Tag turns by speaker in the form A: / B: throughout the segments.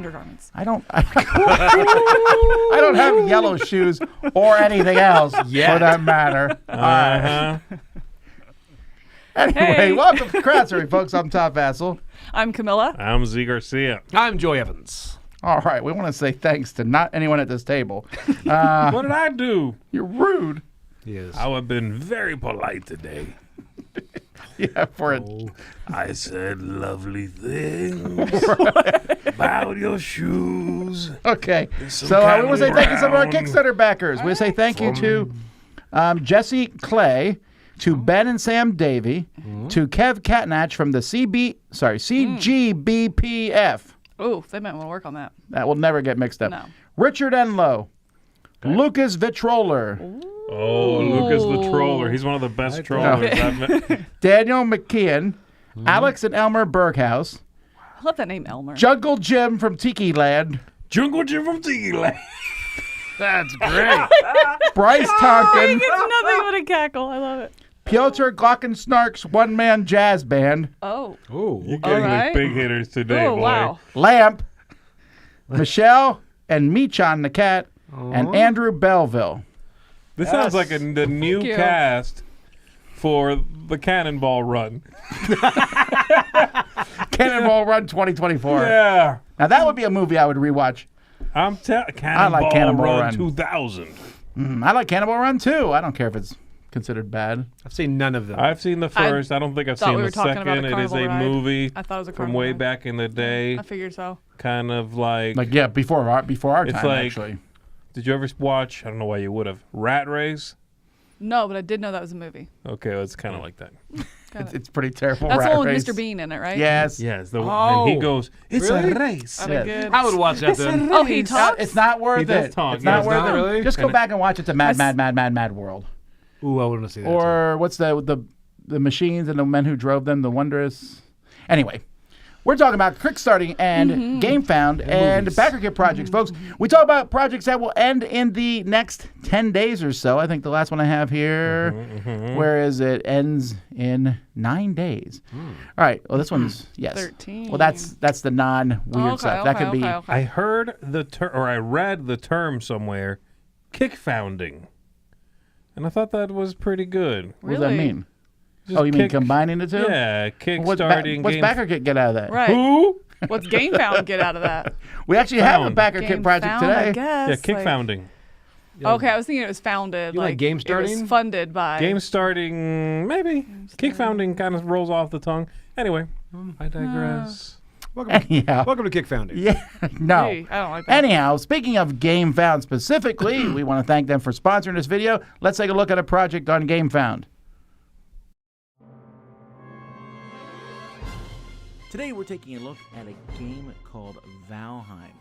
A: undergarments.
B: I don't have yellow shoes or anything else for that matter. All right. Anyway, welcome to Crowdsurfing, folks. I'm Todd Vassell.
A: I'm Camilla.
C: I'm Z Garcia.
D: I'm Joy Evans.
B: All right, we want to say thanks to not anyone at this table.
C: What did I do?
B: You're rude.
D: Yes.
C: I have been very polite today.
B: Yeah, for it.
C: I said lovely things about your shoes.
B: Okay, so we want to say thank you to some of our Kickstarter backers. We say thank you to Jesse Clay, to Ben and Sam Davey, to Kev Catnach from the CGBPF.
A: Oh, they might want to work on that.
B: That will never get mixed up.
A: No.
B: Richard Enlow, Lucas Vitroller,
C: Oh, Lucas the Troller. He's one of the best trollers I've met.
B: Daniel McKeon, Alex and Elmer Berghaus,
A: I love that name, Elmer.
B: Jungle Jim from Tiki Land,
C: Jungle Jim from Tiki Land.
D: That's great.
B: Bryce
A: He
B: Tonkin,
A: gets nothing but a cackle. I love it.
B: Piotr Glockensnark's one-man jazz band,
A: Oh.
D: Ooh.
C: You're getting
A: right.
C: the big hitters today,
A: Oh,
C: boy.
A: wow.
B: Lamp, Michelle and Michan the Cat, and Andrew Belleville.
C: This sounds like the new
A: you.
C: cast for the Cannonball Run.
B: Cannonball Run 2024.
C: Yeah.
B: Now that would be a movie I would rewatch.
C: Cannonball,
B: Cannonball
C: Run
B: Run.
C: 2000.
B: I like Cannonball Run too. I don't care if it's considered bad.
D: I've seen none of them.
C: I've seen the first. I don't think I've
A: thought
C: seen
A: we
C: the
A: were talking about
C: second.
A: a
C: It is a
A: carnival ride.
C: movie
A: I thought it was a
C: from
A: carnival
C: way
A: ride.
C: back in the day.
A: I figured so.
C: Kind of like
B: Like yeah, before our
C: It's
B: time
C: like-
B: actually.
C: Did you ever watch? I don't know why you would have. Rat Race.
A: No, but I did know that was a movie.
C: Okay, well, it's kind of like that.
B: It's pretty terrible.
A: That's the
B: rat
A: one with
B: race.
A: Mr. Bean in it, right?
B: Yes.
C: Yes,
D: Oh,
C: and he goes, "It's
D: really?
C: a race."
A: That'd be
B: Yes.
A: good.
D: I would watch that then.
A: Oh, he talks?
B: It's not worth
C: He does
B: it.
C: talk,
B: It's not
C: yes.
B: worth
D: Not
B: it.
D: really?
B: Just go back and watch it to Mad World.
D: Ooh, I want to see that.
B: Or what's the machines and the men who drove them, the wondrous. Anyway, we're talking about Kickstarting and Gamefound and Backerkit projects, folks. We talk about projects that will end in the next 10 days or so. I think the last one I have here, whereas it ends in 9 days. All right. Well, this one's, yes.
A: 13.
B: Well, that's the non-weird stuff. That could be.
C: I heard the term, or I read the term somewhere, kickfounding, and I thought that was pretty good.
B: What does that
A: Really?
B: mean? Oh, you mean combining the two?
C: Yeah,
B: What's
C: kickstarting.
B: Backerkit get out of that?
A: Right.
C: Who?
A: What's Gamefound get out of that?
B: We actually have a
C: Found.
B: Backerkit project
A: Gamefound,
B: today.
A: I guess.
C: Yeah, kickfounding.
A: Okay, I was thinking it was founded.
D: You like game
A: It
D: starting?
A: was funded by.
C: Game starting, maybe. Kickfounding kind of rolls off the tongue. Anyway, I digress.
B: Anyhow.
D: Welcome to Kickfounding.
B: Yeah, no.
A: Hey, I don't like that.
B: Anyhow, speaking of Gamefound specifically, we want to thank them for sponsoring this video. Let's take a look at a project on Gamefound. Today we're taking a look at a game called Valheim.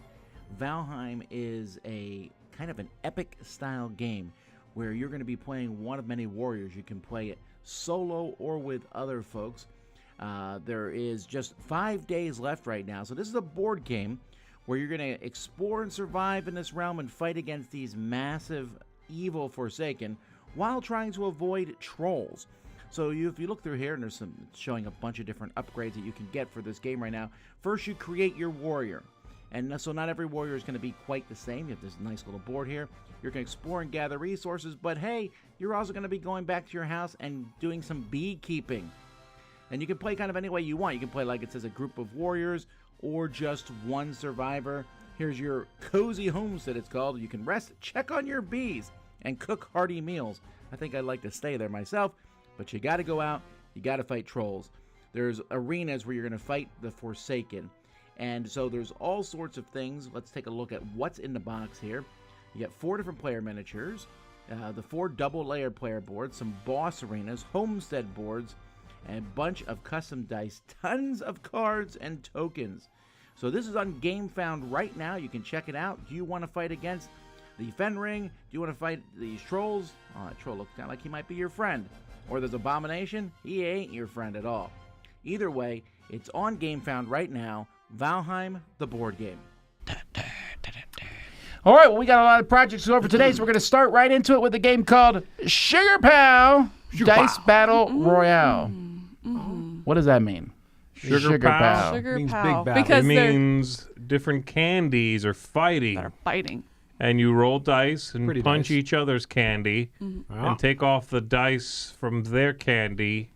B: Valheim is a kind of an epic style game where you're going to be playing one of many warriors. You can play it solo or with other folks. There is just 5 days left right now. So this is a board game where you're going to explore and survive in this realm and fight against these massive evil Forsaken while trying to avoid trolls. So if you look through here, and there's some showing a bunch of different upgrades that you can get for this game right now. First, you create your warrior. And so not every warrior is going to be quite the same. You have this nice little board here. You're going to explore and gather resources, but hey, you're also going to be going back to your house and doing some beekeeping. And you can play kind of any way you want. You can play like it says a group of warriors or just one survivor. Here's your cozy homestead, it's called. You can rest, check on your bees, and cook hearty meals. I think I'd like to stay there myself, but you got to go out. You got to fight trolls. There's arenas where you're going to fight the Forsaken. And so there's all sorts of things. Let's take a look at what's in the box here. You get 4 different player miniatures, the 4 double-layer player boards, some boss arenas, homestead boards, and a bunch of custom dice, tons of cards and tokens. So this is on Gamefound right now. You can check it out. Do you want to fight against the Fenring? Do you want to fight these trolls? Oh, that troll looks kind of like he might be your friend. Or there's Abomination? He ain't your friend at all. Either way, it's on Gamefound right now. Valheim, the board game. All right, well, we got a lot of projects to go over today, so we're going to start right into it with a game called Sugarpow Dice Battle Royale. What does that mean?
C: Sugarpow.
A: Sugar
D: Means
A: Pow.
D: big battle.
A: Because
C: It
A: they're
C: means different candies are fighting.
A: fighting.
C: And you roll dice and
D: Pretty
C: punch
D: dice.
C: each other's candy
D: Oh.
C: and take off the dice from their candy.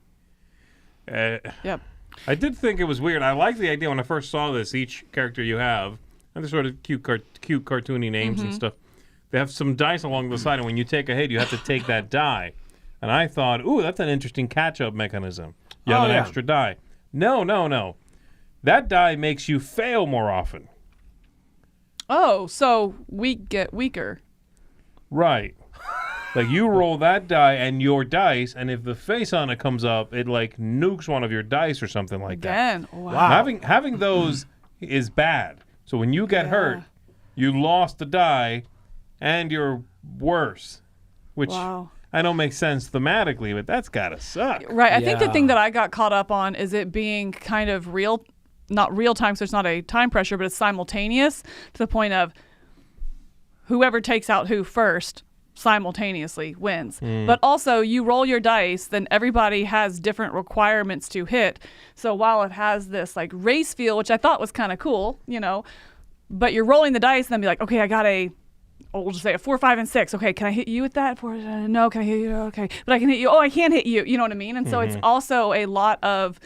A: Yep.
C: I did think it was weird. I liked the idea when I first saw this. Each character you have, and they're sort of cute cartoony names and stuff. They have some dice along the side, and when you take a hit, you have to take that die. And I thought, ooh, that's an interesting catch-up mechanism. You have an extra die. No. That die makes you fail more often.
A: Oh, so we get weaker.
C: Right. Like you roll that die and your dice, and if the face on it comes up, it like nukes one of your dice or something like
A: Again.
C: that.
A: Wow.
C: Having those is bad. So when you get hurt, you lost the die, and you're worse, which I know makes sense thematically, but that's gotta suck.
A: Right. I think the thing that I got caught up on is it being kind of not real time, so it's not a time pressure, but it's simultaneous to the point of whoever takes out who first simultaneously wins. But also you roll your dice, then everybody has different requirements to hit. So while it has this like race feel, which I thought was kind of cool, but you're rolling the dice and then be like, okay, I got we'll just say a 4, 5, and 6. Okay, can I hit you with that? 4, no, can I hit you? Okay, but I can hit you. Oh, I can't hit you. You know what I mean? And so it's also a lot of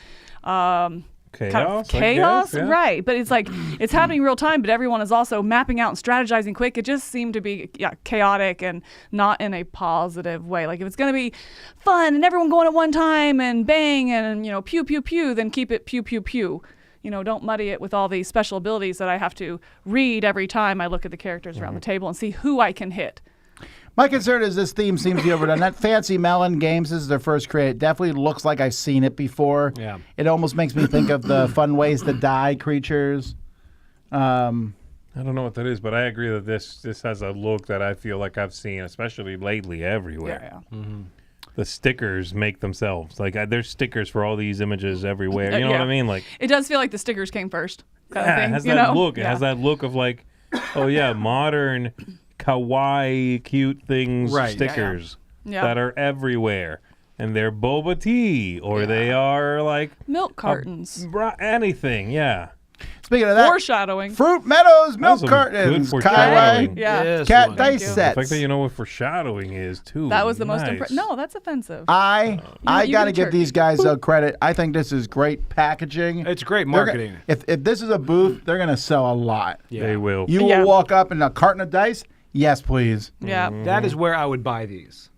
A: chaos, right? But it's like it's happening real time, but everyone is also mapping out and strategizing quick. It just seemed to be chaotic and not in a positive way. Like if it's going to be fun and everyone going at one time and bang and pew pew pew, then keep it pew pew pew. Don't muddy it with all these special abilities that I have to read every time I look at the characters around the table and see who I can hit.
E: My concern is this theme seems to be overdone. That Fancy Melon Games, this is their first create. It definitely looks like I've seen it before.
D: Yeah.
E: It almost makes me think of the Fun Ways to Die creatures.
C: I don't know what that is, but I agree that this has a look that I feel like I've seen, especially lately, everywhere.
A: Yeah.
C: The stickers make themselves. Like there's stickers for all these images everywhere. You know what I mean? Like
A: it does feel like the stickers came first. Kind of
C: it
A: thing,
C: has that look. It
A: Yeah.
C: has that look of like, oh yeah, modern, kawaii, cute things stickers that are everywhere. And they're boba tea, or they are like
A: milk cartons.
C: Anything, yeah.
E: Speaking of that,
A: Foreshadowing.
E: Fruit Meadows milk
C: Some
E: cartons,
C: good
E: Kawaii,
C: foreshadowing.
A: Yeah.
E: cat dice
C: The
E: sets.
C: fact that you know what foreshadowing is too.
A: That was the most
C: nice.
A: impressive. No, that's offensive.
E: I
A: you
E: got to
A: get
E: give
A: turkey.
E: these guys credit. I think this is great packaging.
D: It's great
E: They're
D: marketing.
E: If this is a booth, they're going to sell a lot.
C: They will.
E: You will walk up in a carton of dice. Yes, please.
A: Yeah.
D: That is where I would buy these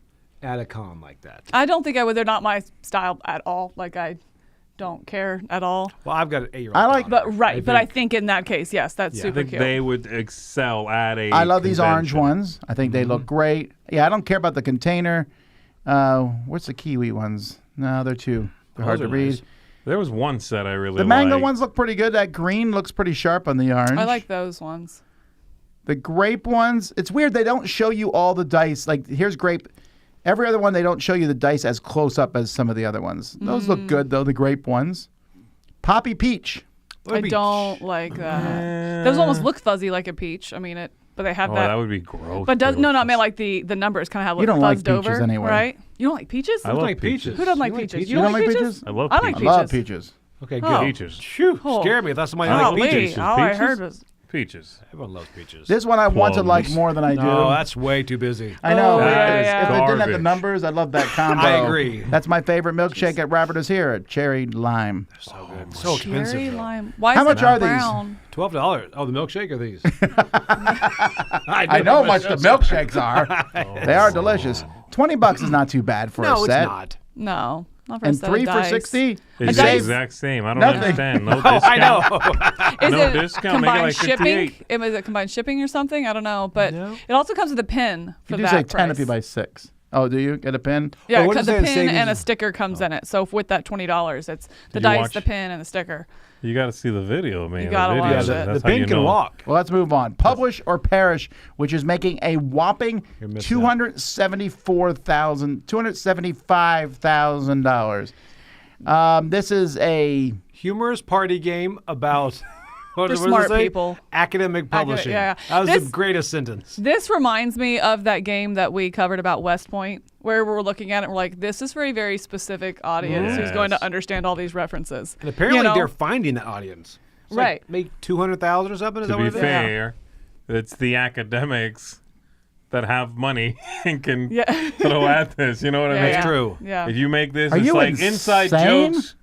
D: at a con like that.
A: I don't think I would. They're not my style at all. Like I don't care at all.
D: Well, I've got an 8-year-old.
E: I like-
A: But I think in that case, yes, that's
C: I
A: super
C: think
A: cute.
C: they would excel at a.
E: I love these orange
C: convention.
E: ones. I think they look great. Yeah, I don't care about the container. What's the kiwi ones? No, they're hard to
D: are
E: read.
D: nice.
C: There was one set I really
E: The mango
C: liked.
E: ones look pretty good. That green looks pretty sharp on the orange.
A: I like those ones.
E: The grape ones. It's weird. They don't show you all the dice. Like here's grape. Every other one, they don't show you the dice as close up as some of the other ones. Those look good though. The grape ones. Poppy peach.
A: I don't like that. Those almost look fuzzy like a peach. I mean but they have
C: Oh, that would be gross.
A: But
C: though.
A: I mean like the numbers kind of have
E: You don't like
A: fuzzed
E: peaches
A: over,
E: anyway.
A: right? You don't like peaches?
C: I love
D: like peaches.
A: Who doesn't like
D: You like
A: peaches?
D: peaches?
A: You don't like peaches?
C: I love
A: I like
C: peaches.
E: I
A: peaches.
E: love peaches.
D: Okay, good.
A: Oh.
C: Peaches.
D: Phew,
A: Oh.
D: scared me. That's somebody
C: I
D: like
C: like
D: peaches.
C: peaches.
A: All I
C: Peaches?
A: heard was
C: Peaches.
D: Everyone loves peaches.
E: This one I want to like
C: Plums.
E: more than I do.
D: No, that's way too busy.
E: I know.
A: Oh,
E: If
A: yeah.
E: it didn't have the
C: Garbage.
E: numbers, I love that combo.
D: I agree.
E: That's my favorite milkshake at Robert is here. Cherry lime.
D: So good. So expensive.
A: cherry
D: though.
A: lime. Why
E: How
A: is
E: much
A: it
E: are these?
A: brown?
D: $12. Oh, the milkshake are these?
E: I know how much the milkshakes are. They are delicious. $20 is not too bad for a
D: No, it's
E: set.
D: not.
A: No. Not for a
E: And
A: set
E: 3
A: of
E: for
A: dice.
E: $60.
C: It's the
A: dice-
C: exact same. I don't
E: Nothing.
C: understand. No
D: Oh,
C: discount.
D: I know.
A: Is
C: No
A: it
C: discount, make it
A: combined
C: like
A: shipping?
C: 58.
A: Is it combined shipping or something? I don't know. But
D: No.
A: it also comes with a pin for
E: You do
A: that
E: say
A: price.
E: 10 if you buy 6. Oh, do you get a pin?
A: Yeah,
D: Oh, what
A: because
D: does
A: the
D: that say
A: pin
D: in
A: and a
D: these-
A: sticker comes in it. So with that $20, it's the
C: Did you
A: dice,
C: watch-
A: the pin, and the sticker.
C: You got to see the video, man.
A: You gotta
C: the
A: watch
C: video,
A: it.
D: the
C: that's how
D: pin
C: you
D: can
C: know.
D: walk.
E: Well, let's move on. Publish or Perish, which is making a whopping
D: You're missing
E: $275,000. This is a
D: Humorous party game about What
A: For
D: does it
A: smart
D: say?
A: people.
D: Academic publishing.
A: yeah.
D: That was
A: This-
D: the greatest sentence.
A: This reminds me of that game that we covered about West Point, where we're looking at it and we're like, this is for a very specific audience who's going to
C: Yes.
A: understand all these references.
D: And apparently
A: You know?
D: they're finding that audience. It's
A: Right.
D: Like make 200,000 or something. Is
C: To
D: that
C: be
D: what it is?
C: fair, it's the academics that have money and can
A: Yeah.
C: throw at this. You know what I
A: Yeah,
C: mean?
A: yeah.
D: true.
A: Yeah.
C: If you make this,
E: Are
C: it's
E: you
C: like inside
E: insane?
C: jokes.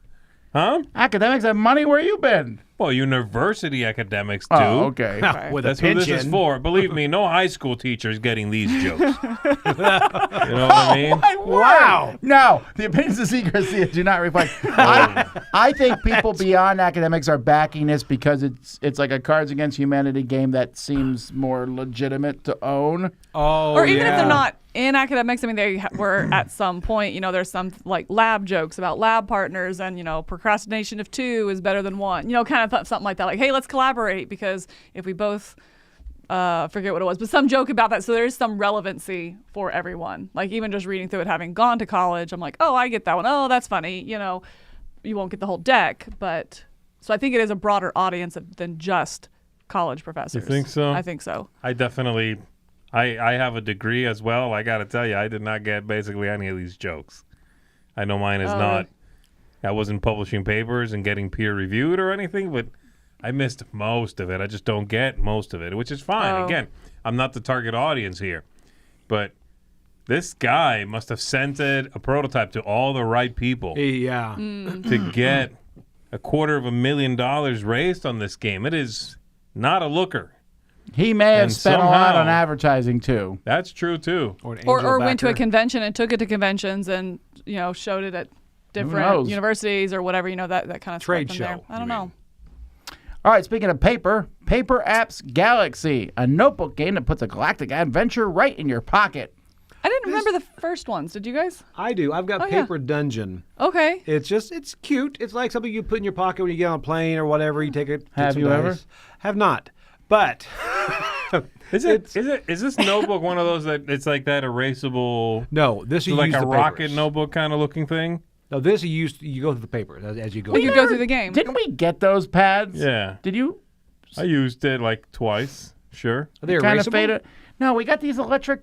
C: Huh?
E: Academics have money. Where you been?
C: Well, university academics do.
E: Oh, okay.
D: With
C: That's
D: a
C: what
D: pension.
C: this is for. Believe me, no high school teacher is getting these jokes. You know what I mean?
E: My word.
D: Wow.
E: No, the opinions of secrecy do not reflect. I think people beyond academics are backing this because it's like a Cards Against Humanity game that seems more legitimate to own.
D: Oh,
A: Or even if
D: yeah.
A: they're not in academics, I mean, they were at some point, there's some like lab jokes about lab partners and, procrastination of 2 is better than 1, kind of something like that. Like, hey, let's collaborate because if we both forget what it was, but some joke about that. So there's some relevancy for everyone. Like even just reading through it, having gone to college, I'm like, oh, I get that one. Oh, that's funny. You won't get the whole deck, but so I think it is a broader audience than just college professors.
C: You think so?
A: I think so.
C: I definitely, I have a degree as well. I got to tell you, I did not get basically any of these jokes. I know mine is not. I wasn't publishing papers and getting peer reviewed or anything, but I missed most of it. I just don't get most of it, which is fine.
A: Oh.
C: Again, I'm not the target audience here, but this guy must have sent it a prototype to all the right people
D: Yeah.
C: to get $250,000 raised on this game. It is not a looker.
E: He may have
C: And
E: spent a lot on
C: somehow-
E: advertising too.
C: That's true too.
D: Or, an
A: Or
D: angel
A: went to a
D: backer.
A: convention and took it to conventions and showed it at different
E: knows?
A: universities or whatever, that kind of
D: Trade
A: stuff from
D: show,
A: there. I
D: you
A: don't know.
E: All right, speaking of paper Apps Galaxy, a notebook game that puts a galactic adventure right in your pocket.
A: I didn't remember the first ones. Did you guys?
D: I do. I've got
A: Oh, yeah.
D: Paper Dungeon.
A: Okay.
D: It's cute. It's like something you put in your pocket when you get on a plane or whatever. You take it.
E: Have you ever?
D: Have not. But
C: Is this notebook one of those that it's like that erasable,
D: no, this you
C: like
D: use
C: a
D: the
C: rocket
D: papers.
C: notebook kind of looking thing?
D: No, this you go through the papers as you go.
A: Well, you
D: through.
A: go through the game.
E: Didn't we get those pads?
C: Yeah.
E: Did you
C: I used it like twice. Sure.
D: Are they
E: kind of
D: erasable?
E: fade it? No, we got these electric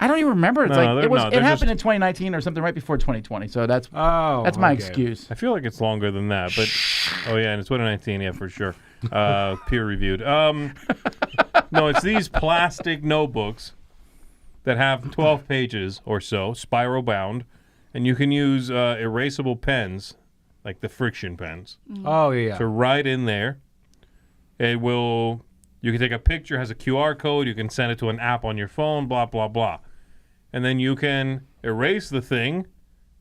E: I don't even remember. It's
C: No,
E: like
C: they're
E: it was.
C: not.
E: It
C: They're
E: happened
C: just-
E: in 2019 or something, right before 2020. So that's
D: Oh,
E: my
D: okay.
E: excuse.
C: I feel like it's longer than that, but oh yeah, and it's 2019, yeah, for sure. Peer reviewed. No, it's these plastic notebooks that have 12 pages or so, spiral bound, and you can use erasable pens, like the friction pens,
D: Oh yeah.
C: to write in there. It will. You can take a picture, has a QR code. You can send it to an app on your phone. Blah blah blah, and then you can erase the thing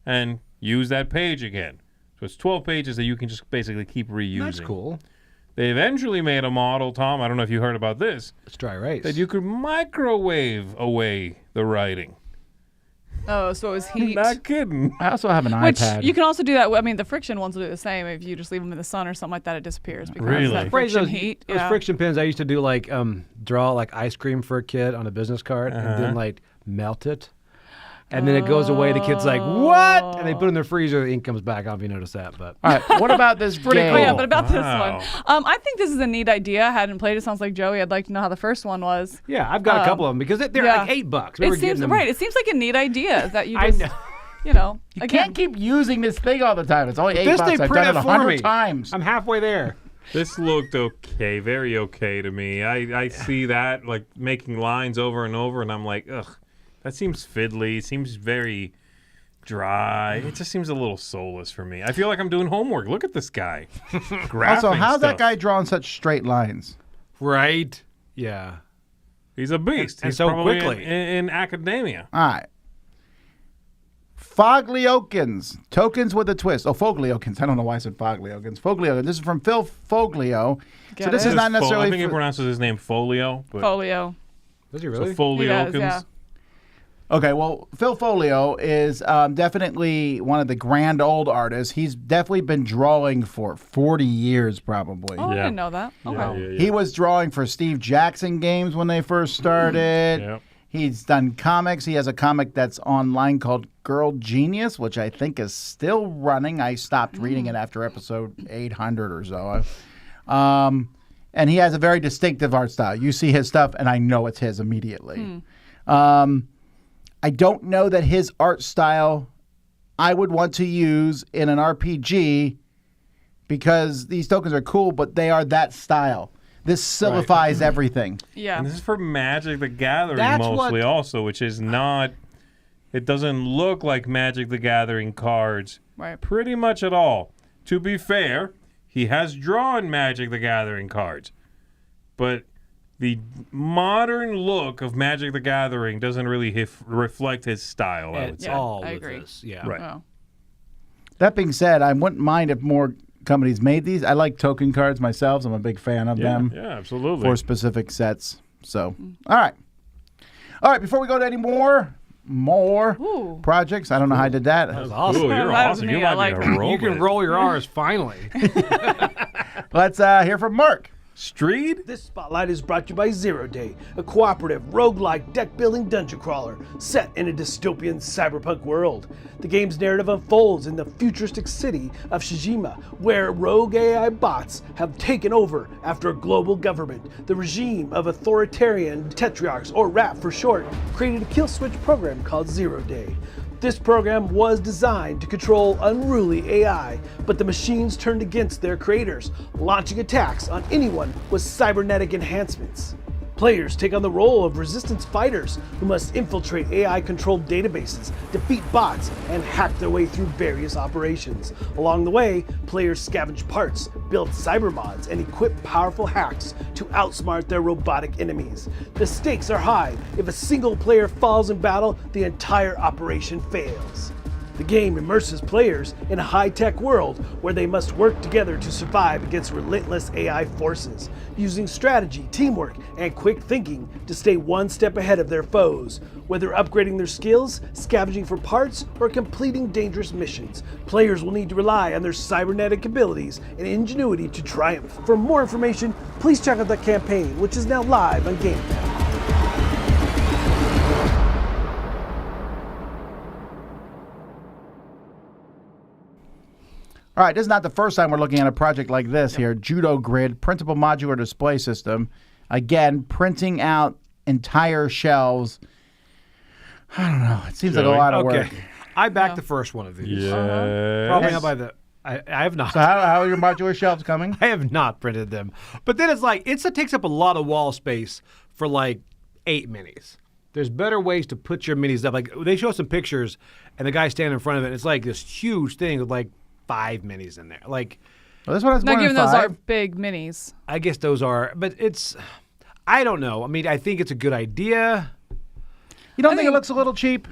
C: and use that page again. So it's 12 pages that you can just basically keep reusing.
D: That's cool.
C: They eventually made a model, Tom. I don't know if you heard about this.
D: Let's try erase.
C: That you could microwave away the writing.
A: Oh, so it was heat.
C: Not kidding.
E: I also have an
A: Which
E: iPad.
A: you can also do that. I mean, the friction ones will do the same. If you just leave them in the sun or something like that, it disappears because
C: Really?
A: that
D: Phrase
A: friction
D: those,
A: heat.
D: those
A: Yeah.
D: friction pens I used to do like draw like ice cream for a kid on a business card and then like melt it. And then it goes away. The kid's like, "What?" And they put it in their freezer. The ink comes back. I don't know if you noticed that, but
E: All right, what about this
A: Oh,
E: game?
A: yeah, but about
C: Wow.
A: this one, I think this is a neat idea. I hadn't played it. Sounds like Joey. I'd like to know how the first one was.
D: yeah, I've got a couple of them because they're
A: yeah.
D: like $8.
A: It seems right. It seems like a neat idea that you
D: I
A: just,
D: know.
E: You
A: again,
E: can't keep using this thing all the time. It's only $8.
D: This they
E: I've
D: print
E: done
D: it
E: it
D: for
E: 100
D: me.
E: times.
D: I'm halfway there.
C: This looked okay, very okay to me. I see that, like, making lines over and over, and I'm like, ugh, that seems fiddly. It seems very dry. It just seems a little soulless for me. I feel like I'm doing homework. Look at this guy.
E: Also, how's that guy drawing such straight lines?
D: Right. Yeah.
C: He's a beast.
D: And
C: He's
D: so
C: probably
D: quickly.
C: in academia.
E: All right. Fogliokens, tokens with a twist. Oh, Fogliokens. I don't know why I said Fogliokens. Fogliokens. This is from Phil Foglio.
A: Get
E: So this
A: it?
E: is not
C: I
E: necessarily.
C: think he pronounces his name Folio. But
A: folio.
D: Does he
C: so
D: really?
A: He
C: Fogliokens.
A: does, yeah.
E: Okay, well, Phil Folio is definitely one of the grand old artists. He's definitely been drawing for 40 years, probably.
A: Oh, I
C: Yeah.
A: didn't know that. Okay.
C: Yeah.
E: He was drawing for Steve Jackson games when they first started.
C: Yep.
E: He's done comics. He has a comic that's online called Girl Genius, which I think is still running. I stopped reading it after episode 800 or so. And he has a very distinctive art style. You see his stuff, and I know it's his immediately. I don't know that his art style I would want to use in an RPG because these tokens are cool, but they are that style. This simplifies everything.
A: Yeah.
C: And this is for Magic the Gathering mostly also, which is not... It doesn't look like Magic the Gathering cards pretty much at all. To be fair, he has drawn Magic the Gathering cards. But the modern look of Magic the Gathering doesn't really reflect his style, I would say.
D: All
A: I
D: with
A: agree.
D: this. Yeah.
C: Right.
A: Oh.
E: That being said, I wouldn't mind if more companies made these. I like token cards myself. So I'm a big fan of them.
C: Yeah, absolutely.
E: For specific sets. So, all right. All right, before we go to any more projects. I don't know how I did that.
D: That was awesome.
C: Ooh, you're
A: That was
C: awesome.
A: me.
C: You
A: I
C: might be
A: like
C: a
A: it.
C: robot.
D: You can roll your R's finally.
E: Let's hear from Mark.
C: Streed?
F: This spotlight is brought to you by Zero Day, a cooperative, roguelike deck-building dungeon crawler set in a dystopian cyberpunk world. The game's narrative unfolds in the futuristic city of Shijima, where rogue AI bots have taken over after a global government. The regime of authoritarian tetrarchs, or RAP for short, created a kill switch program called Zero Day. This program was designed to control unruly AI, but the machines turned against their creators, launching attacks on anyone with cybernetic enhancements. Players take on the role of resistance fighters who must infiltrate AI-controlled databases, defeat bots, and hack their way through various operations. Along the way, players scavenge parts, build cyber mods, and equip powerful hacks to outsmart their robotic enemies. The stakes are high. If a single player falls in battle, the entire operation fails. The game immerses players in a high-tech world where they must work together to survive against relentless AI forces, using strategy, teamwork, and quick thinking to stay one step ahead of their foes. Whether upgrading their skills, scavenging for parts, or completing dangerous missions, players will need to rely on their cybernetic abilities and ingenuity to triumph. For more information, please check out the campaign, which is now live on Gamefound.
E: All right, this is not the first time we're looking at a project like this here. JudoGrid, printable modular display system. Again, printing out entire shelves. I don't know. It seems like a lot of work.
D: I backed the first one of these.
C: Yeah.
D: Probably not by the... I have not.
E: So how are your modular shelves coming?
D: I have not printed them. But then it's like, it takes up a lot of wall space for like 8 minis. There's better ways to put your minis up. Like, they show some pictures, and the guy standing in front of it, and it's like this huge thing with like 5 minis in there. Like,
E: Well, this one has
A: Not
E: more
A: given
E: than
A: those
E: 5.
A: are big minis.
D: I guess those are, but it's, I don't know. I mean, I think it's a good idea.
E: You don't think it looks a little cheap?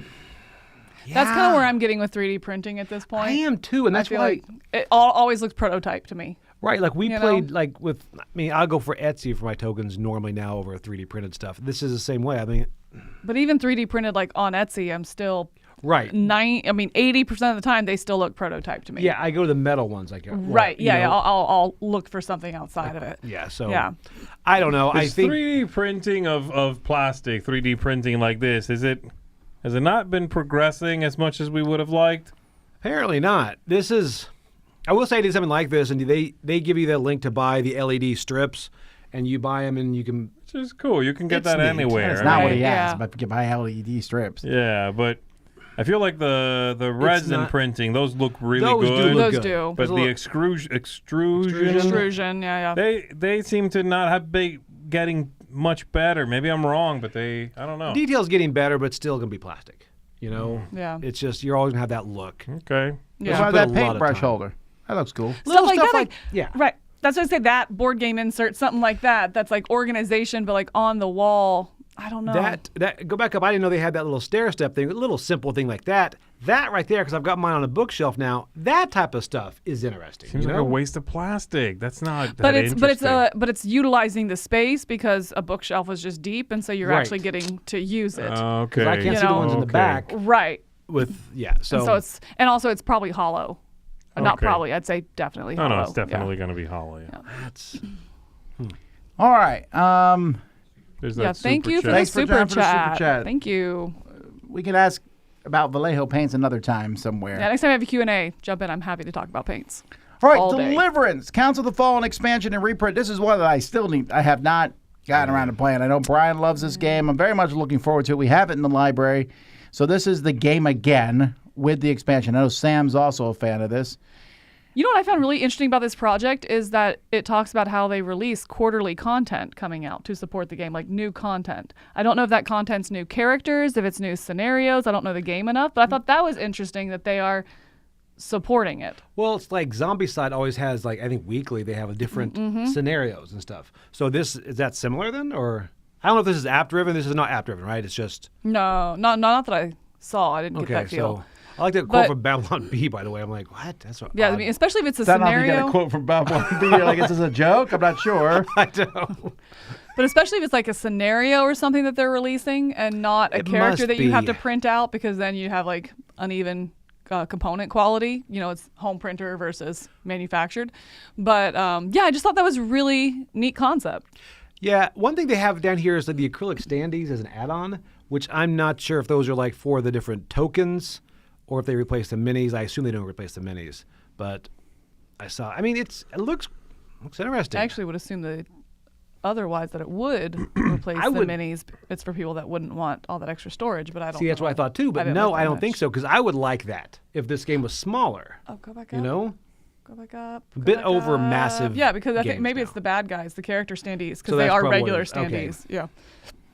A: That's kind of where I'm getting with 3D printing at this point.
D: I am too, and
A: I
D: that's
A: feel
D: why.
A: like it always looks prototype to me.
D: Right, like we
A: You
D: played
A: know?
D: like with. I mean, I'll go for Etsy for my tokens normally now over 3D printed stuff. This is the same way. I mean,
A: But even 3D printed like on Etsy, I'm still
D: right.
A: 80% of the time they still look prototype to me.
D: Yeah, I go to the metal ones. Like
A: Right. Yeah. I'll look for something outside of it.
D: Yeah. So.
A: Yeah.
D: I don't know. I
C: Is
D: think
C: 3D printing of plastic, 3D printing like this, has it not been progressing as much as we would have liked?
D: apparently not. This is. I will say it is something like this, and they give you the link to buy the LED strips, and you buy them, and you can.
C: Which is cool. You can get
D: It's
C: that
D: neat.
C: anywhere.
E: That's not what he
A: Yeah.
E: has, but you can buy LED strips.
C: Yeah, but I feel like the resin
D: not-
C: printing, those look really
D: Those do
C: good.
D: look
A: Those
D: good.
A: do.
C: But
D: Those
C: the
D: look-
C: extrusion,
A: Extrusion. Yeah.
C: they seem to not have been getting much better. Maybe I'm wrong, but I don't know.
D: Detail's getting better, but still gonna be plastic. You know.
A: Yeah.
D: It's just you're always gonna have that look.
C: Okay.
A: Yeah.
E: What
D: put a
E: about that
D: lot of
E: paintbrush
D: time.
E: holder? That looks cool.
A: Stuff like that.
D: stuff like- yeah.
A: Right. That's what I say. That board game insert, something like that. That's like organization, but like on the wall. I don't know.
D: That go back up. I didn't know they had that little stair step thing, a little simple thing like that. That right there, because I've got mine on a bookshelf now. That type of stuff is interesting.
C: Seems
D: you
C: like
D: know?
C: a waste of plastic. That's not
A: But
C: that interesting.
A: but it's utilizing the space because a bookshelf is just deep, and so you're
D: Right.
A: actually getting to use it.
C: Okay.
D: 'Cause I can't
A: You
D: see the
A: know.
D: ones in the
C: Okay.
D: back
A: Right.
D: with so.
A: And so it's probably hollow. Not
C: Okay.
A: probably. I'd say definitely
C: No,
A: hollow.
C: no, it's
A: Yeah.
C: definitely going to be hollow. Yeah.
D: that's
E: All right.
C: There's that
A: Yeah, thank
C: super
A: you for
C: chat.
A: the
E: Thanks for
A: super
E: John for the super
A: chat.
E: chat.
A: Thank you.
E: We can ask about Vallejo paints another time somewhere.
A: Yeah, next time I have a Q&A, jump in. I'm happy to talk about paints.
E: All right,
A: all day.
E: Deliverance, Council of the Fallen expansion and reprint. This is one that I still need. I have not gotten around to playing. I know Brian loves this game. I'm very much looking forward to it. We have it in the library. So this is the game again with the expansion. I know Sam's also a fan of this.
A: You know what I found really interesting about this project is that it talks about how they release quarterly content coming out to support the game, like new content. I don't know if that content's new characters, if it's new scenarios. I don't know the game enough, but I thought that was interesting that they are supporting it.
D: Well, it's like Zombicide always has, like, I think weekly they have different scenarios and stuff. So is that similar then? Or I don't know if this is app-driven. This is not app-driven, right? It's just...
A: No, not that I saw. I didn't get that feel.
D: So I like that quote from Babylon B, by the way. I'm like, what? That's what.
A: Yeah, I mean, especially if it's a
E: Is that not if you
A: scenario.
E: get a quote from Babylon B? You're like, is this a joke? I'm not sure.
D: I know.
A: But especially if it's like a scenario or something that they're releasing and not a
D: It
A: character
D: must
A: that you have
D: be.
A: to print out, because then you have like uneven component quality. You know, it's home printer versus manufactured. But yeah, I just thought that was really neat concept.
D: Yeah, one thing they have down here is like the acrylic standees as an add-on, which I'm not sure if those are like for the different tokens or if they replace the minis. I assume they don't replace the minis, but I mean, it looks interesting.
A: I actually would assume that otherwise that it would replace
D: I
A: the
D: would-
A: minis. It's for people that wouldn't want all that extra storage, but I don't
D: See, that's
A: know.
D: what I thought too, but
A: didn't
D: no,
A: look
D: I
A: that
D: don't think
A: much.
D: so, because I would like that if this game was smaller.
A: Oh, go back up.
D: You know?
A: Go back up.
D: A
A: go
D: bit
A: back
D: over
A: up.
D: massive
A: Yeah, because I think
D: games
A: maybe
D: now.
A: it's the bad guys, the character standees, because
D: So
A: they
D: that's
A: are
D: probably what
A: regular
D: it is. Okay.
A: standees. Yeah.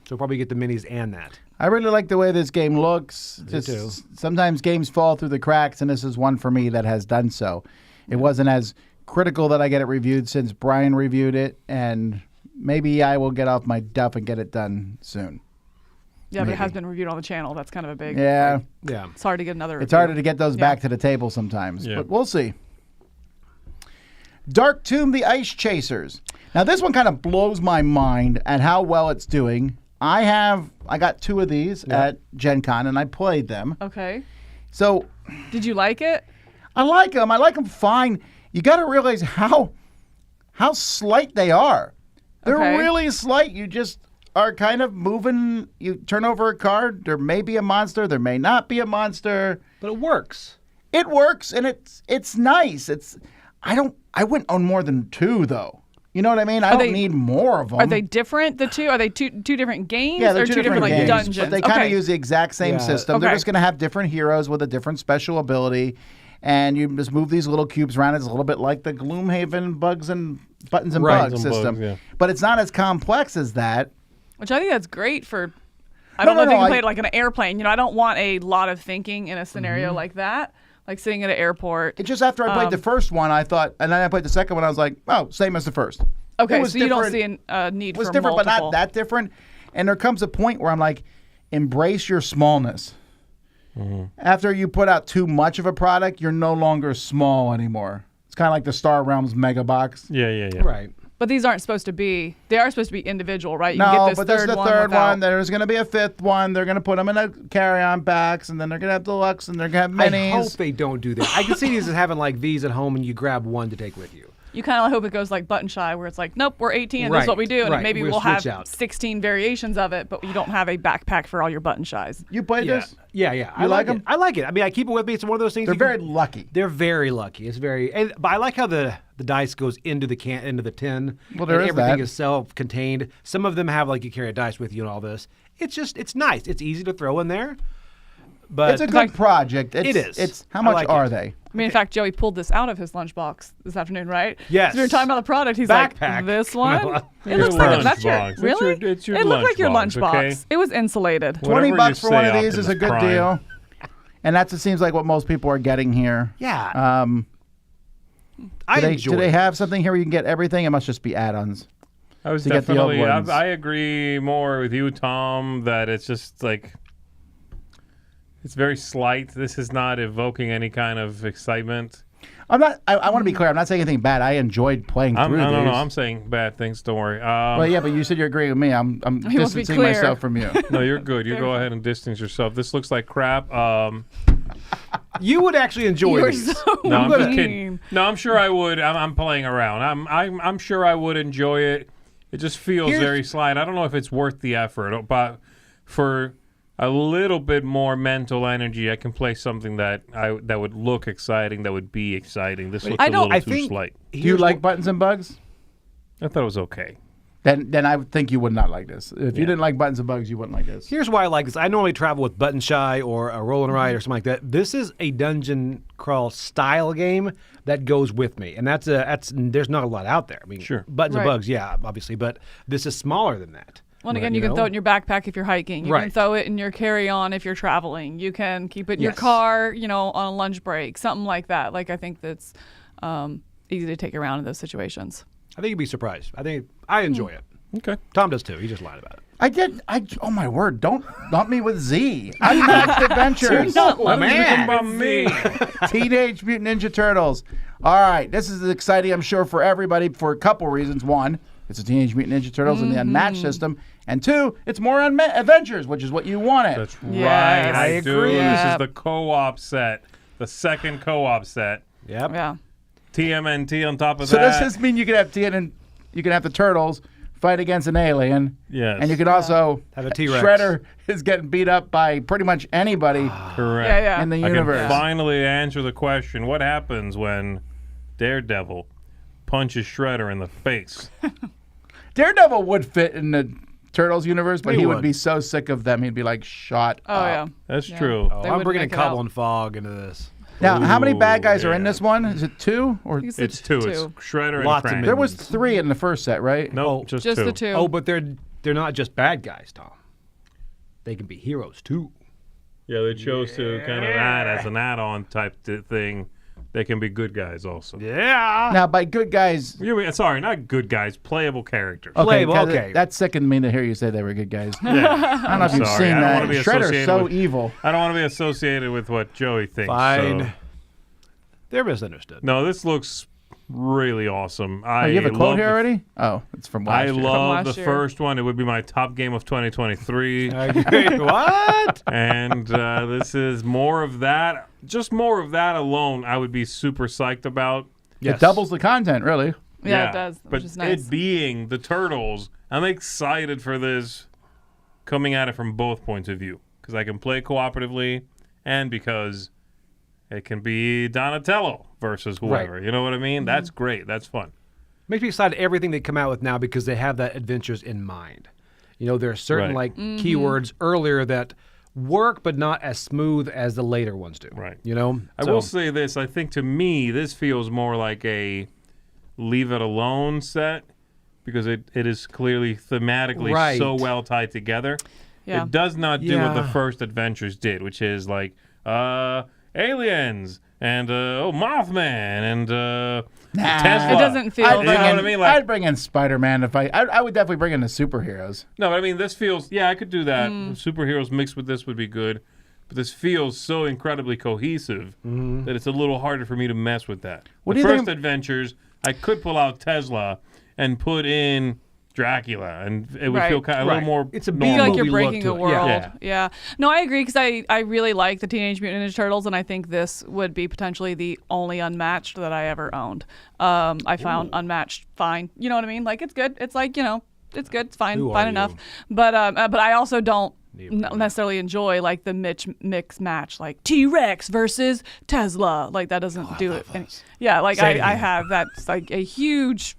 D: So probably get the minis and that.
E: I really like the way this game looks.
D: Me too.
E: Sometimes games fall through the cracks, and this is one for me that has done so. It wasn't as critical that I get it reviewed since Brian reviewed it, and maybe I will get off my duff and get it done soon.
A: Yeah, but it has
E: Maybe.
A: been reviewed on the channel. That's kind of a big.
E: Yeah,
D: Yeah.
A: It's hard to get another.
E: it's
A: review.
E: harder to get those
A: Yeah.
E: back to the table sometimes,
C: Yeah.
E: but we'll see. Dark Tomb, the Ice Chasers. Now this one kind of blows my mind at how well it's doing. I got 2 of these at Gen Con, and I played them.
A: Okay.
E: So
A: Did you like it?
E: I like them. I like them fine. You got to realize how slight they are. They're
A: Okay.
E: really slight. You just are kind of moving. You turn over a card. There may be a monster. There may not be a monster.
D: But it works.
E: It works, and it's nice. I wouldn't own more than 2 though. You know what I mean? I don't
A: they-
E: need more of them.
A: Are they different? The two? Are they two different games?
E: Yeah, they're
A: or
E: two different
A: like
E: games,
A: dungeons?
E: but they kind of
A: Okay.
E: use the exact same
D: Yeah.
E: system. They're
A: Okay.
E: just going to have different heroes with a different special ability, and you just move these little cubes around. It's a little bit like the Gloomhaven bugs and buttons and
D: Right.
E: bugs
C: Buttons and
E: system,
C: bugs, yeah.
E: but it's not as complex as that.
A: Which I think that's great for. I
E: No,
A: don't know
E: no,
A: if you
E: no,
A: can play
E: I-
A: it like an airplane. You know, I don't want a lot of thinking in a scenario like that, like sitting at an airport.
E: It just after I played the first one, I thought, and then I played the second one, I was like, oh, same as the first.
A: Okay,
E: It was
A: so you don't
E: different.
A: see a need
E: It was
A: for
E: different,
A: multiple.
E: but not that different. And there comes a point where I'm like, embrace your smallness. After you put out too much of a product, you're no longer small anymore. It's kind of like the Star Realms Mega Box.
C: Yeah.
D: Right.
A: But these aren't supposed to be. They are supposed to be individual, right? You
E: No,
A: can get this
E: but there's
A: third
E: the
A: one
E: third
A: without-
E: one. There's going to be a 5th one. They're going to put them in a carry-on box, and then they're going to have deluxe, and they're going to have minis.
D: I hope they don't do that. I can see these as having like these at home and you grab one to take with you.
A: You kind of hope it goes like Button Shy, where it's like, nope, we're 18, and this is what we do, and
D: right.
A: maybe
D: We'll
A: we'll have
D: switch out.
A: 16 variations of it, but you don't have a backpack for all your Button Shies.
E: You played
D: Yeah.
E: this?
D: Yeah. I
E: You like
D: it.
E: 'em?
D: I like it. I mean, I keep it with me. It's one of those things.
E: They're
D: you
E: very
D: can-
E: lucky.
D: They're very lucky. It's very, but I like how the dice goes into the into the tin.
E: Well, there
D: and
E: is
D: everything
E: that.
D: is self-contained. Some of them have like you carry a dice with you and all this. It's nice. It's easy to throw in there. But
E: It's a good project.
D: It is.
E: It's how
D: I
E: much
D: like
E: are
D: it.
E: they?
A: I mean, in fact, Joey pulled this out of his lunchbox this afternoon, right?
D: Yes.
A: So we were talking about the product. He's
D: Backpack.
A: like, this one?
D: Your
A: It looks like that's your,
C: lunchbox. It's
A: really?
C: your- it's your
A: it looked like your
C: lunchbox,
A: lunchbox.
C: okay?
A: It was insulated.
C: Whatever you
E: $20 for one
C: say,
E: of these is a
C: Optimus
E: good
C: Prime.
E: deal. And that's, it seems like, what most people are getting here.
D: yeah, I enjoy.
E: Do they
D: it.
E: have something here where you can get everything? It must just be add-ons.
C: I was
E: to get the old
C: definitely.
E: ones.
C: I agree more with you, Tom. That it's just like it's very slight. This is not evoking any kind of excitement.
E: I'm not. I want to be clear. I'm not saying anything bad. I enjoyed playing through these.
C: No. I'm saying bad things. Don't worry.
E: Well, yeah, but you said you agree with me. I'm
A: He wants to be
E: distancing
A: clear.
E: myself from you.
C: No, you're good. You go ahead and distance yourself. This looks like crap.
D: You would actually enjoy
A: You're
D: these.
A: so
C: No, I'm just
A: mean.
C: kidding. No, I'm sure I would. I'm playing around. I'm sure I would enjoy it. It just feels
D: Here's-
C: very slight. I don't know if it's worth the effort, but for a little bit more mental energy, I can play something that would look exciting, that would be exciting. This looks a little too slight.
E: Do you like Buttons and Bugs?
C: I thought it was okay.
E: Then I would think you would not like this. If you didn't like Buttons and Bugs, you wouldn't like this.
D: Here's why I like this. I normally travel with Button Shy or a Roll and Ride or something like that. This is a dungeon crawl style game that goes with me, and that's there's not a lot out there. I mean,
C: Sure.
D: Buttons and Bugs, yeah, obviously, but this is smaller than that.
A: Well, and again, you can throw it in your backpack if you're hiking. You can
D: Right.
A: throw it in your carry-on if you're traveling. You can keep it in your car, on a lunch break, something like that. Like, I think that's easy to take around in those situations.
D: I think you'd be surprised. I enjoy it.
C: Okay.
D: Tom does too. He just lied about it.
E: I did. Oh my word! Don't lump me with Z. Unmatched Adventures.
C: About me.
E: Teenage Mutant Ninja Turtles. All right, this is exciting, I'm sure, for everybody for a couple reasons. One, it's a Teenage Mutant Ninja Turtles in the Unmatched system, and two, it's more adventures, which is what you wanted.
C: That's
A: Yes.
C: right.
A: I
D: agree.
C: This is
A: Yep.
C: the co-op set, the second co-op set.
D: Yep.
A: Yeah.
C: TMNT on top of
E: So
C: that.
E: does this mean you can have you can have the turtles fight against an alien?
C: Yes.
E: And you can also
D: Have a T-Rex.
E: Shredder is getting beat up by pretty much anybody
C: Correct.
A: Yeah.
E: in the
C: I
E: universe.
C: can finally answer the question: what happens when Daredevil punches Shredder in the face?
E: Daredevil would fit in the Turtles universe, but
D: He
E: he would
D: would.
E: be so sick of them, he'd be like, shut
A: Oh,
E: up.
A: yeah.
C: That's
A: Yeah.
C: true.
D: Oh,
A: They
D: I'm
A: wouldn't
D: bringing
A: make it
D: Cobble
A: out.
D: and Fog into this.
E: Now, how many bad guys are in
C: yeah.
E: this one? Is it two? Or
C: It's two. It's Shredder
D: Lots of
C: and Krang.
E: there was three in the first set, right?
C: No, just two.
A: the two.
D: Oh, but they're not just bad guys, Tom. They can be heroes too.
C: Yeah, they chose to kind of add as an add-on type thing. They can be good guys also.
D: Yeah.
E: Now, by good guys,
C: Sorry, not good guys. Playable characters.
D: Playable,
E: 'cause
D: okay.
E: that sickened me to hear you say they were good guys. I
C: Yeah.
E: don't know if you've
C: Sorry,
E: seen
C: I don't
E: that.
C: wanna be
E: Shredder's
C: associated
E: so
C: with-
E: evil.
C: I don't want to be associated with what Joey thinks.
D: Fine.
C: So.
D: They're misunderstood.
C: No, this looks really awesome.
E: Oh, you have a quote here already? Oh, it's from last
C: I
E: year.
C: love
A: last
C: the
A: year.
C: first one. It would be my top game of 2023.
D: What?
C: And this is more of that. Just more of that alone, I would be super psyched about.
E: It doubles the content, really.
A: Yeah, it does,
C: But
A: which is nice.
C: it being the Turtles, I'm excited for this coming at it from both points of view. Because I can play cooperatively and because it can be Donatello versus whoever.
D: Right.
C: You know what I mean? That's great. That's fun.
D: Makes me excited everything they come out with now because they have that adventures in mind. There are certain
C: Right.
D: keywords earlier that work, but not as smooth as the later ones do.
C: Right. I
D: So-
C: will say this. I think to me, this feels more like a Leave It Alone set because it is clearly thematically
D: Right.
C: so well tied together.
A: Yeah.
C: It does not do what the
D: Yeah.
C: first Adventures did, which is like aliens and Mothman and Tesla.
A: It doesn't feel
C: You know what I mean? Like,
E: I'd bring in Spider-Man if I would definitely bring in the superheroes.
C: no, but I mean, this feels, I could do that. Superheroes mixed with this would be good. But this feels so incredibly cohesive that it's a little harder for me to mess with that.
E: What
C: The
E: do you
C: first
E: think-
C: Adventures, I could pull out Tesla and put in Dracula, and it would
A: Right.
C: feel kind of a little more
D: It's a
A: I
C: normal.
A: feel like you're
D: movie
A: breaking
D: look
A: a
D: to it. Yeah.
A: world.
C: Yeah.
A: No, I agree because I really like the Teenage Mutant Ninja Turtles, and I think this would be potentially the only Unmatched that I ever owned. I found Unmatched fine. You know what I mean? Like, it's good. It's like, it's good. It's fine.
D: Who
A: fine
D: are
A: enough.
D: you?
A: But I also don't necessarily enjoy like the mix match, like T-Rex versus Tesla. Like, that doesn't do it. Yeah, like
D: Say it
A: I
D: again.
A: have that's like a huge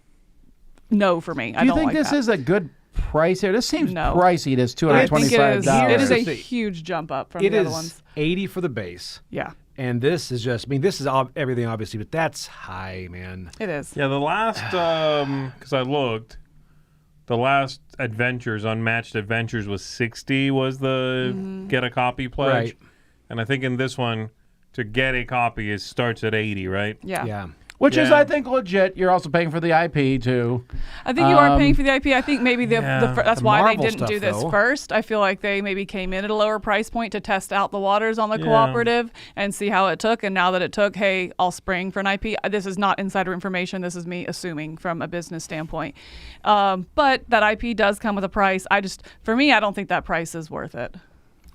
A: no for me.
E: Do you
A: don't
E: think
A: like
E: this
A: that.
E: is a good price here? This seems
A: No.
E: pricey. This
A: I think it is.
E: $225.
A: It is a
D: Here's the thing.
A: huge jump up from
D: It
A: the other
D: is
A: ones.
D: 80 for the base.
A: Yeah,
D: And this is just, this is everything obviously, but that's high, man.
A: it is.
C: Yeah, the last, because I looked, the last Adventures, Unmatched Adventures was 60 was the get a copy pledge.
D: Right.
C: And I think in this one, to get a copy, it starts at 80, right?
A: Yeah.
D: Yeah.
E: Which is,
C: Yeah.
E: I think, legit. You're also paying for the IP, too.
A: I think you are paying for the IP. I think maybe
C: Yeah.
A: that's
D: The
A: why they
D: Marvel
A: didn't do
D: stuff,
A: this
D: though.
A: first. I feel like they maybe came in at a lower price point to test out the waters on the
C: Yeah.
A: cooperative and see how it took. And now that it took, hey, I'll spring for an IP. This is not insider information. This is me assuming from a business standpoint. But that IP does come with a price. For me, I don't think that price is worth it.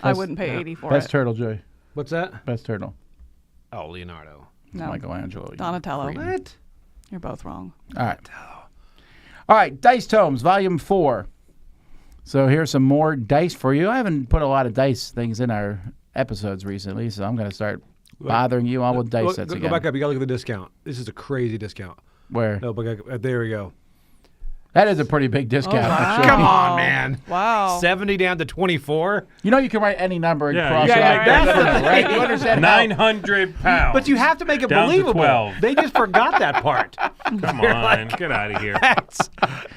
A: I
E: Best-
A: wouldn't pay 80 for
E: Best
A: it.
E: turtle, Joey.
D: What's that?
E: Best turtle.
D: Oh, Leonardo.
A: No,
E: Michelangelo. you
A: Donatello.
E: cretin.
D: What?
A: You're both wrong.
E: All right. All right. Dice Tomes, Volume 4. So here's some more dice for you. I haven't put a lot of dice things in our episodes recently, so I'm going to start bothering you all with dice sets
D: Go
E: again.
D: back up. You got to look at the discount. This is a crazy discount.
E: Where?
D: No, but there we go.
E: That is a pretty big discount.
A: wow.
E: actually.
D: Come on, man.
A: Wow.
D: 70 down to 24.
E: You know you can write any number and
C: Yeah,
E: cross
C: you
E: it
C: can
E: out.
C: make that
E: That's
C: number.
E: right. You understand how-
C: 900 pounds.
D: But you have to make it
C: Down to
D: believable.
C: 12.
D: They just forgot that part.
C: Come on, get out of here.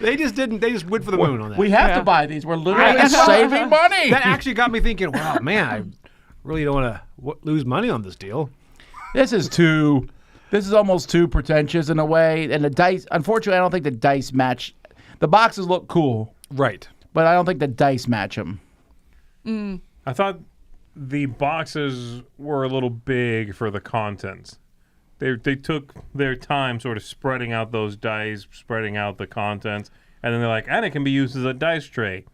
D: They just didn't. They just went for the moon on that.
E: We have
A: Yeah.
E: to buy these. We're literally
D: I-
E: saving money.
D: That actually got me thinking. Wow, man, I really don't want to lose money on this deal.
E: This is almost too pretentious in a way. And the dice, unfortunately, I don't think the dice match. The boxes look cool,
D: Right.
E: but I don't think the dice match them.
C: I thought the boxes were a little big for the contents. They took their time sort of spreading out those dice, spreading out the contents, and then they're like, and it can be used as a dice tray.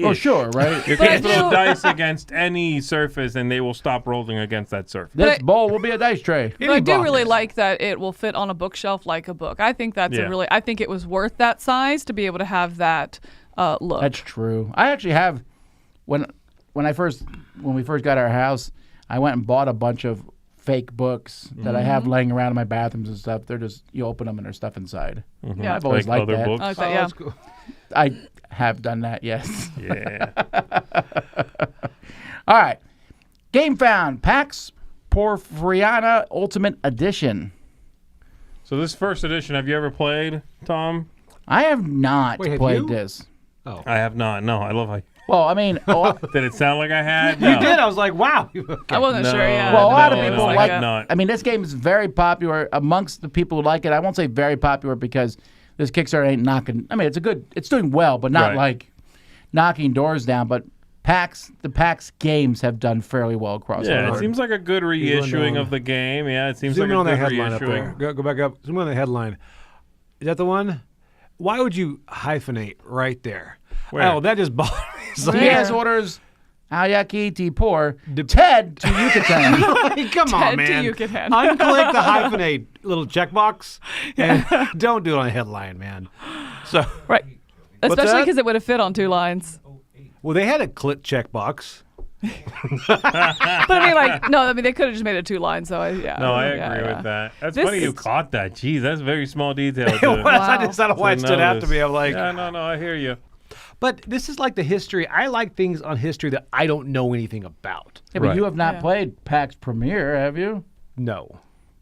E: Oh, sure, right?
C: You
A: But
C: can
A: I
C: throw
A: do-
C: dice against any surface, and they will stop rolling against that surface.
E: This bowl will be a dice tray.
A: But I do really like that it will fit on a bookshelf like a book. I think that's
C: Yeah.
A: I think it was worth that size to be able to have that look.
E: That's true. I actually have when we first got our house, I went and bought a bunch of fake books that I have laying around in my bathrooms and stuff. They're just you open them and there's stuff inside.
A: Yeah.
E: I've always
C: Like
E: liked
C: other
E: that.
C: books.
A: I like that,
D: Oh,
A: yeah.
D: that's cool.
E: I have done that, yes.
C: Yeah.
E: All right. Gamefound Pax Porfiriana Ultimate Edition.
C: So this first edition, have you ever played, Tom?
E: I have not
D: Wait, have
E: played
D: you?
E: this.
C: I have not. No, I love how.
E: Well, I mean,
C: Did it sound like I had?
D: You
C: No.
D: did. I was like, wow.
A: I wasn't sure. Yeah.
E: well, a lot of
C: No,
E: people
C: I
E: like.
C: have not.
E: I mean, this game is very popular amongst the people who like it. I won't say very popular because this Kickstarter ain't knocking. I mean, it's doing well, but not
C: Right.
E: like knocking doors down. But the PAX games have done fairly well across the
C: Yeah, it
E: board.
C: seems like a good reissuing of the game. Yeah, it seems
D: Zoom in on
C: like
D: that
C: a good
D: headline up there.
C: reissuing.
D: Go back up. Zoom in on the headline. Is that the one? Why would you hyphenate right there?
C: Where?
D: Oh, that just bothers me. It's like-
E: Diaz orders Ayaki Tipor
D: De-
E: Ted to Yucatan.
D: Come on,
A: Ted to
D: man.
A: Yucatan.
D: Unclick the hyphenate little checkbox and don't do it on a headline, man. So,
A: Right. Especially
D: that?
A: because it would have fit on 2 lines.
D: well, they had a click checkbox.
A: But I mean, they could have just made it 2 lines. So yeah.
C: No, I
A: yeah,
C: agree
A: yeah.
C: with that. That's
A: This
C: funny you
A: is-
C: caught that. Jeez, that's a very small detail.
D: It was. I don't know why it stood out to
C: notice.
D: me. I'm like,
C: Yeah, no, I hear you.
D: but this is like the history. I like things on history that I don't know anything about.
E: Yeah, but
C: Right.
E: you have not
A: Yeah.
E: played PAX Premiere, have you?
D: No.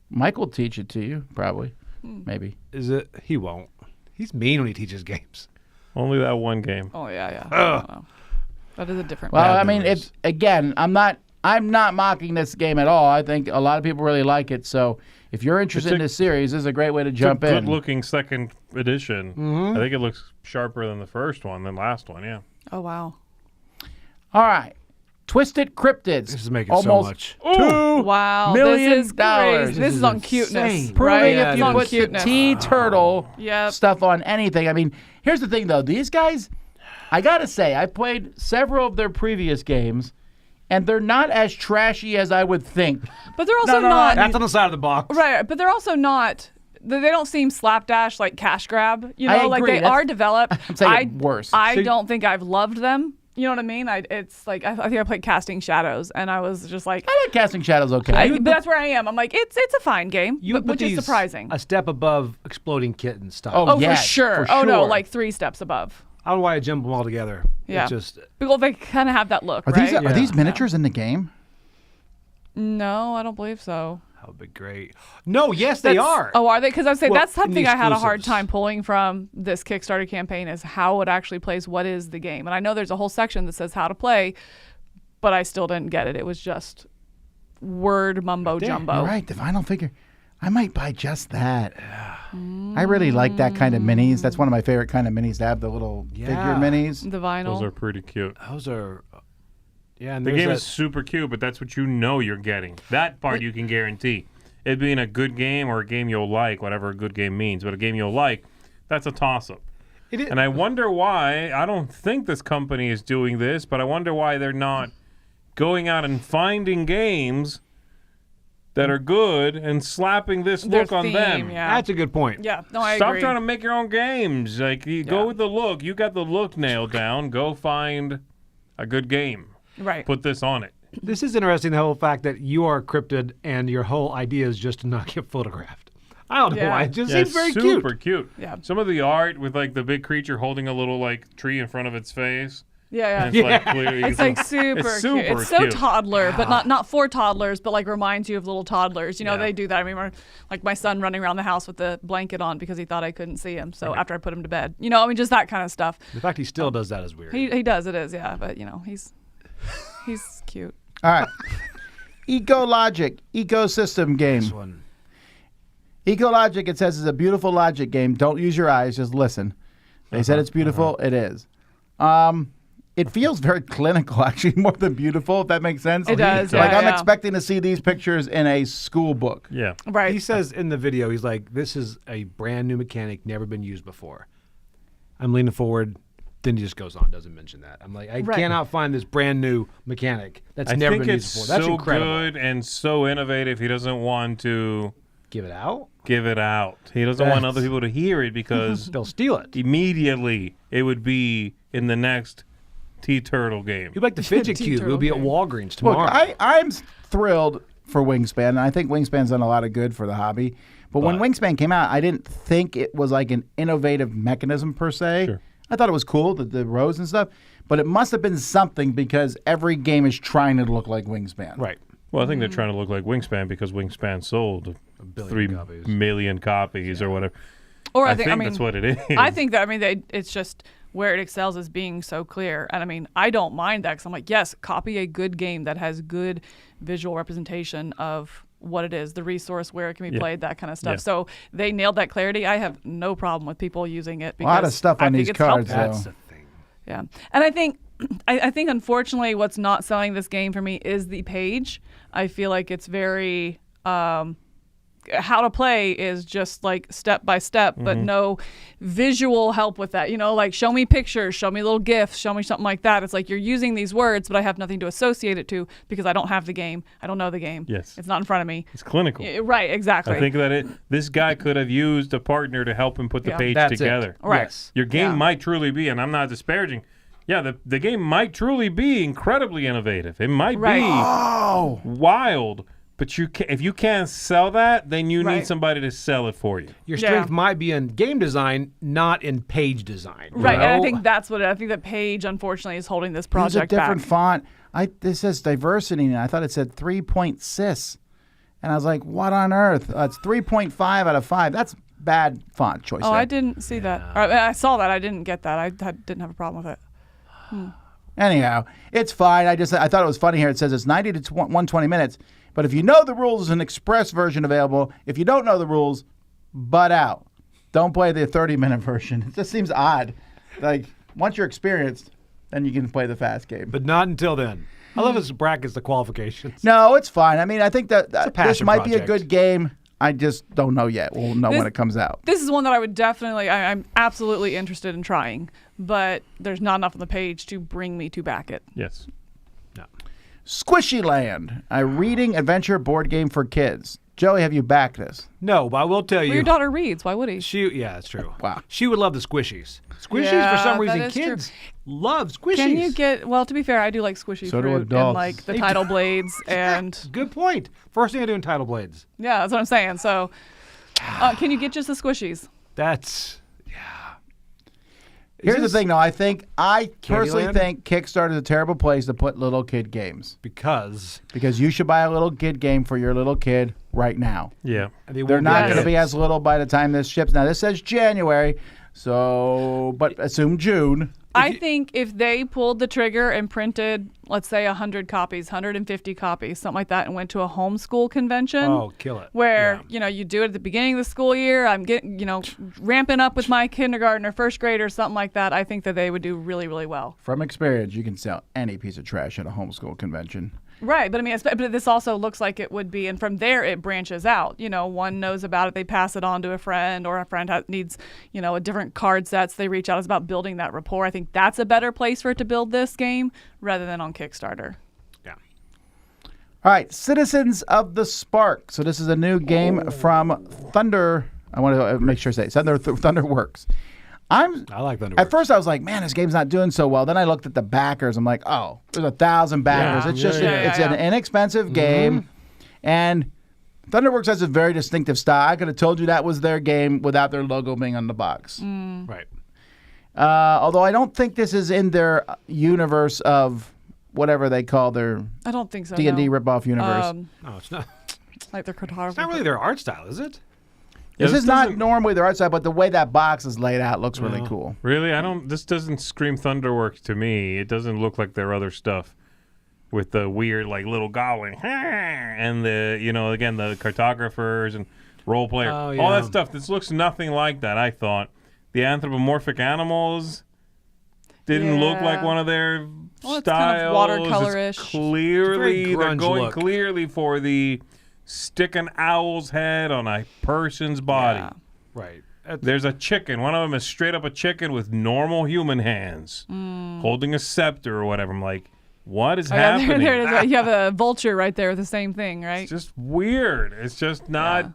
E: Mike will teach it to you, probably. Maybe.
D: Is it? He won't. He's mean when he teaches games.
C: Only that one game.
A: Oh yeah. I don't know. That is a different.
E: Well,
A: bad
E: I mean,
A: memories.
E: I'm not mocking this game at all. I think a lot of people really like it. So if you're interested
C: It's a-
E: in this series, this is a great way to
C: It's
E: jump
C: a
E: in.
C: good-looking second edition. I think it looks sharper than the first one, than last one. Yeah.
A: Oh wow.
E: All right. Twisted Cryptids.
D: This is making
E: almost
D: so much.
E: $2
A: Wow.
E: million
A: This is
E: dollars.
A: crazy. This is on cuteness.
D: insane.
E: Proving
A: Right?
E: if you
A: on
E: put the
A: cuteness.
E: T turtle
A: Yep.
E: stuff on anything. I mean, here's the thing though. These guys, I gotta say, I played several of their previous games, and they're not as trashy as I would think.
A: But they're also
E: no,
A: not.
D: That's on the side of the box.
A: Right, but they're also not. They don't seem slapdash like cash grab. You know,
E: I
A: like
E: agree.
A: they
E: That's-
A: are developed.
E: I'm saying worse.
A: I
D: So-
A: don't think I've loved them. You know what I mean? It's like I think I played Casting Shadows, and I was just like,
E: I like Casting Shadows okay.
A: but that's where I am. I'm like, it's a fine game,
D: You
A: but,
D: put
A: which is
D: these
A: surprising.
D: a step above Exploding Kitten stuff.
E: Oh,
A: Oh,
E: yes,
A: for sure.
E: for
A: Oh no,
E: sure.
A: like 3 steps above.
D: I don't know why I jump them all together.
A: Yeah.
D: It's just
A: Well, they kind of have that look,
E: Are
A: right?
E: these are these miniatures in the game?
A: No, I don't believe so.
D: that would be great. No, yes, they
A: That's-
D: are.
A: Oh, are they? Because I say
D: Well,
A: that's
D: in
A: something
D: the
A: I had a hard
D: exclusives.
A: time pulling from this Kickstarter campaign is how it actually plays. What is the game? And I know there's a whole section that says how to play, but I still didn't get it. It was just word mumbo jumbo.
E: You're right, the vinyl figure. I might buy just that. I really like that kind of minis. That's one of my favorite kind of minis to have, the little figure
D: Yeah.
E: minis.
A: The vinyl.
C: Those are pretty cute.
D: Those are. Yeah, and
C: The
D: there's
C: game
D: that,
C: is super cute, but that's what you know you're getting. That part you can guarantee. It being a good game or a game you'll like, whatever a good game means, but a game you'll like, that's a toss-up.
D: It is,
C: And I wonder why, I don't think this company is doing this, but I wonder why they're not going out and finding games that are good and slapping this
A: Their
C: look on
A: theme,
C: them.
A: Yeah.
D: That's a good point.
A: Yeah. No, I
C: Stop
A: agree.
C: trying to make your own games. Like, you go with the look. You got the look nailed down. Go find a good game.
A: Right.
C: Put this on it.
D: This is interesting, the whole fact that you are cryptid and your whole idea is just to not get photographed. I don't know
A: Yeah.
D: why. It just
C: Yeah,
D: seems
C: it's
D: very
C: super cute.
A: Yeah.
C: Some of the art with like the big creature holding a little like tree in front of its face.
A: Yeah.
C: And it's like clearly
A: It's like super,
C: it's super
A: cute. It's so
C: cute.
A: toddler, but not for toddlers, but like reminds you of little toddlers. You know, they do that. I remember like my son running around the house with the blanket on because he thought I couldn't see him. So after I put him to bed, you know, I mean, just that kind of stuff.
D: The fact he still does that is weird.
A: He does. It is, yeah. But you know, he's cute.
E: All right. Ecologic, ecosystem game.
D: This one.
E: Ecologic, it says, is a beautiful logic game. Don't use your eyes, just listen. They said it's beautiful. It is. It feels very clinical, actually, more than beautiful, if that makes sense.
A: It does,
E: Like,
A: yeah,
E: I'm
A: yeah.
E: expecting to see these pictures in a school book.
C: Yeah.
A: Right.
D: He says in the video, he's like, this is a brand new mechanic, never been used before. I'm leaning forward. Then he just goes on, doesn't mention that. I'm like, I cannot find this brand new mechanic that's
C: I
D: never
C: think
D: been
C: it's
D: used before. That's
C: so
D: incredible.
C: good and so innovative. He doesn't want to
D: Give it out.
C: give it out. He doesn't want other people to hear it because
D: They'll steal it.
C: immediately it would be in the next T-Turtle game.
D: You'd like the fidget cube. It'll be at Walgreens
E: Look,
D: tomorrow.
E: I'm thrilled for Wingspan, and I think Wingspan's done a lot of good for the hobby. But when Wingspan came out, I didn't think it was like an innovative mechanism per se.
C: Sure.
E: I thought it was cool, the rows and stuff. But it must have been something because every game is trying to look like Wingspan.
D: Right.
C: Well, I think they're trying to look like Wingspan because Wingspan sold 3
D: copies.
C: million copies or whatever.
A: Or
C: I think that's what it is.
A: I think that it's just where it excels is being so clear, and I mean I don't mind that because I'm like, yes, copy a good game that has good visual representation of what it is, the resource, where it can be played, that kind of stuff.
C: Yeah.
A: So they nailed that clarity. I have no problem with people using it because
E: A lot of stuff
A: I
E: on
A: think
E: these
A: it's
E: cards,
A: helpful.
D: That's
E: though.
D: the thing.
A: Yeah, and I think I think unfortunately what's not selling this game for me is the page. I feel like it's very how to play is just like step by step, but no visual help with that. You know, like show me pictures, show me little GIFs, show me something like that. It's like you're using these words, but I have nothing to associate it to because I don't have the game. I don't know the game.
C: Yes.
A: It's not in front of me.
C: It's clinical.
A: Right, exactly.
C: I think that this guy could have used a partner to help him put the
A: Yeah.
C: page
D: That's it.
C: together.
A: Right.
D: Yes.
C: Your game
A: Yeah.
C: might truly be, and I'm not disparaging. Yeah, the game might truly be incredibly innovative. It might
A: Right.
C: be wild, but if you can't sell that, then you need
A: Right.
C: somebody to sell it for you.
D: Your
A: Yeah.
D: strength might be in game design, not in page design. you
A: Right, and I
D: know?
A: think that's what I think that page unfortunately is holding this
E: Use a
A: project
E: different
A: back.
E: font. This says diversity, and I thought it said 3.6. And I was like, what on earth? It's 3.5 out of 5. That's bad font choice.
A: Oh,
E: there.
A: I didn't see that. Or, I saw that. I didn't get that. I didn't have a problem with it.
E: Anyhow, it's fine. I thought it was funny here. It says it's 90 to 120 minutes. But if you know the rules, there's an express version available. If you don't know the rules, butt out. Don't play the 30-minute version. It just seems odd. Like, once you're experienced, then you can play the fast game.
D: But not until then. I love his brackets, the qualifications.
E: No, it's fine. I mean, I think that this
D: passion
E: might be a
D: project.
E: good game. I just don't know yet. We'll know when it comes out.
A: This is one that I would definitely, I'm absolutely interested in trying, but there's not enough on the page to bring me to back it.
C: Yes.
E: Squishy Land, a reading adventure board game for kids. Joey, have you backed this?
D: No, but I will tell
A: Well,
D: you.
A: your daughter reads. Why would he?
D: Yeah, that's true.
E: Wow.
D: She would love the squishies. Squishies,
A: Yeah,
D: for some
A: that
D: reason,
A: is true.
D: kids love squishies.
A: Can you get, well, to be fair, I do like squishy
E: So do
A: fruit and
E: adults.
A: like the title blades and,
D: Good point. First thing I do in Title Blades.
A: yeah, that's what I'm saying. So can you get just the squishies?
D: That's...
E: Here's the thing, though. I personally
D: Candyland?
E: think Kickstarter is a terrible place to put little kid games
D: because
E: you should buy a little kid game for your little kid right now.
C: Yeah.
E: They're not going to
A: Yes.
E: be as little by the time this ships. Now, this says January, but assume June.
A: I think if they pulled the trigger and printed, let's say 100 copies, 150 copies, something like that, and went to a homeschool convention.
D: Oh, kill it.
A: Where,
D: Yeah.
A: you do it at the beginning of the school year. I'm getting, ramping up with my kindergarten or first grade or something like that. I think that they would do really, really well.
E: From experience, you can sell any piece of trash at a homeschool convention.
A: Right. But I mean, but this also looks like it would be, and from there it branches out. One knows about it. They pass it on to a friend, or a friend needs, a different card sets. They reach out. It's about building that rapport. I think that's a better place for it to build this game rather than on Kickstarter.
D: Yeah.
E: All right, Citizens of the Spark. So this is a new game from Thunder. I want to make sure I say it. Thunderworks.
D: I like Thunderworks.
E: At first, I was like, man, this game's not doing so well. Then I looked at the backers. I'm like, oh, there's 1,000 backers.
C: Yeah.
E: It's just it's an inexpensive game. And Thunderworks has a very distinctive style. I could have told you that was their game without their logo being on the box.
D: Right.
E: Although I don't think this is in their universe of whatever they call their
A: I don't think so.
E: D&D
A: no.
E: ripoff universe.
D: No, it's not.
A: Like their cartography.
D: It's not really their art style, is it?
C: Yeah,
E: this is not
C: doesn't-
E: normally their art style, but the way that box is laid out looks really cool.
C: Really, this doesn't scream Thunderworks to me. It doesn't look like their other stuff with the weird like little goblin and the again the cartographers and role player,
D: Oh, yeah.
C: all that stuff. This looks nothing like that. I thought the anthropomorphic animals didn't look like
A: Yeah.
C: one of their
A: Well, it's
C: styles.
A: kind of watercolor-ish.
C: It's clearly
D: It's a very
C: they're
D: grunge
C: going
D: look.
C: clearly for the stick an owl's head on a person's body.
A: Yeah.
D: Right.
C: There's a chicken. One of them is straight up a chicken with normal human hands, holding a scepter or whatever. I'm like, what is
A: Oh, yeah,
C: happening?
A: there it is. You have a vulture right there with the same thing, right?
C: It's just weird. It's just not.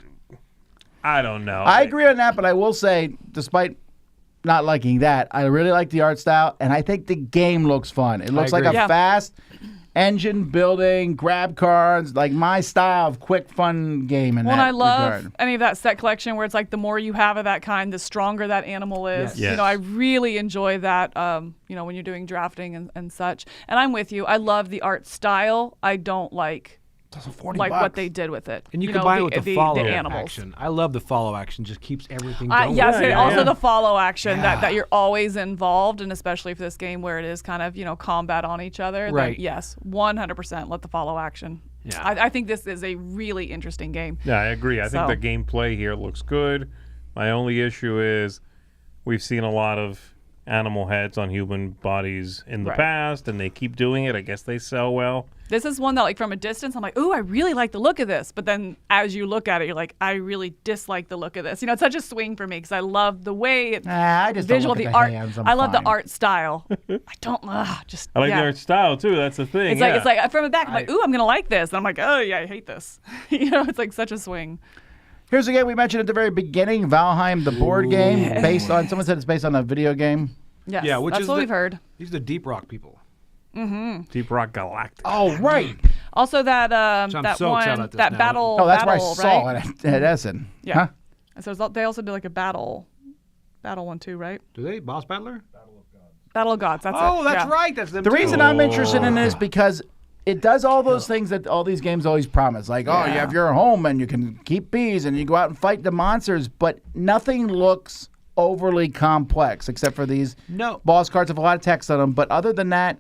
C: I don't know.
E: I agree on that, but I will say, despite not liking that, I really like the art style, and I think the game looks fun. It looks like
D: agree.
E: a
A: Yeah.
E: fast engine building, grab cards, like my style of quick, fun game in
A: Well, and
E: that
A: I love
E: regard.
A: any of that set collection where it's like the more you have of that kind, the stronger that animal is.
D: Yes.
A: You know, I really enjoy that, when you're doing drafting and such. And I'm with you. I love the art style. I don't like what they did with it.
D: And you
A: know,
D: combine it with the follow
A: animals.
D: action. I love the follow action. Just keeps everything
A: Yes,
D: going.
A: and
C: yeah,
A: also
C: yeah.
A: the follow action that you're always involved, and especially for this game where it is kind of combat on each other. then
D: Right.
A: yes, 100% let the follow action.
D: Yeah.
A: I think this is a really interesting game.
C: Yeah, I agree. I think
A: So-
C: the gameplay here looks good. My only issue is we've seen a lot of animal heads on human bodies in the
A: Right.
C: past, and they keep doing it. I guess they sell well.
A: This is one that, like, from a distance, I'm like, ooh, I really like the look of this. But then as you look at it, you're like, I really dislike the look of this. It's such a swing for me because I love the way it
E: I just don't
A: visual,
E: look
A: the
E: at the
A: art.
E: hands, I'm
A: I love the
E: fine.
A: art style. I don't, just.
C: I like
A: yeah.
C: their style too. That's the thing.
A: It's
C: yeah.
A: like from the back, I'm like, ooh, I'm gonna like this. And I'm like, oh yeah, I hate this. It's like such a swing.
E: Here's a game we mentioned at the very beginning, Valheim, the board game, based on, someone said it's based on a video game.
A: Yes,
D: Yeah, which
A: that's
D: is
A: what
D: the-
A: we've heard.
D: These are the Deep Rock people.
C: Deep Rock Galactic.
E: Oh, right.
A: Also that
D: I'm
A: that
D: so excited
A: one
D: about this
A: that
D: now.
A: battle.
E: Oh, that's where I
A: battle,
E: saw
A: right?
E: it at Essen.
A: Yeah.
E: Huh?
A: And so they also did like a battle one too, right?
D: Do they? Boss Battler?
A: Battle of Gods. That's it.
D: Oh, that's
A: yeah.
D: right. That's them
E: The
D: too.
E: reason I'm interested in it is because it does all those things that all these games always promise. Like, oh, you have your home and you can keep bees and you go out and fight the monsters, but nothing looks overly complex except for these
D: No.
E: boss cards have a lot of text on them. But other than that,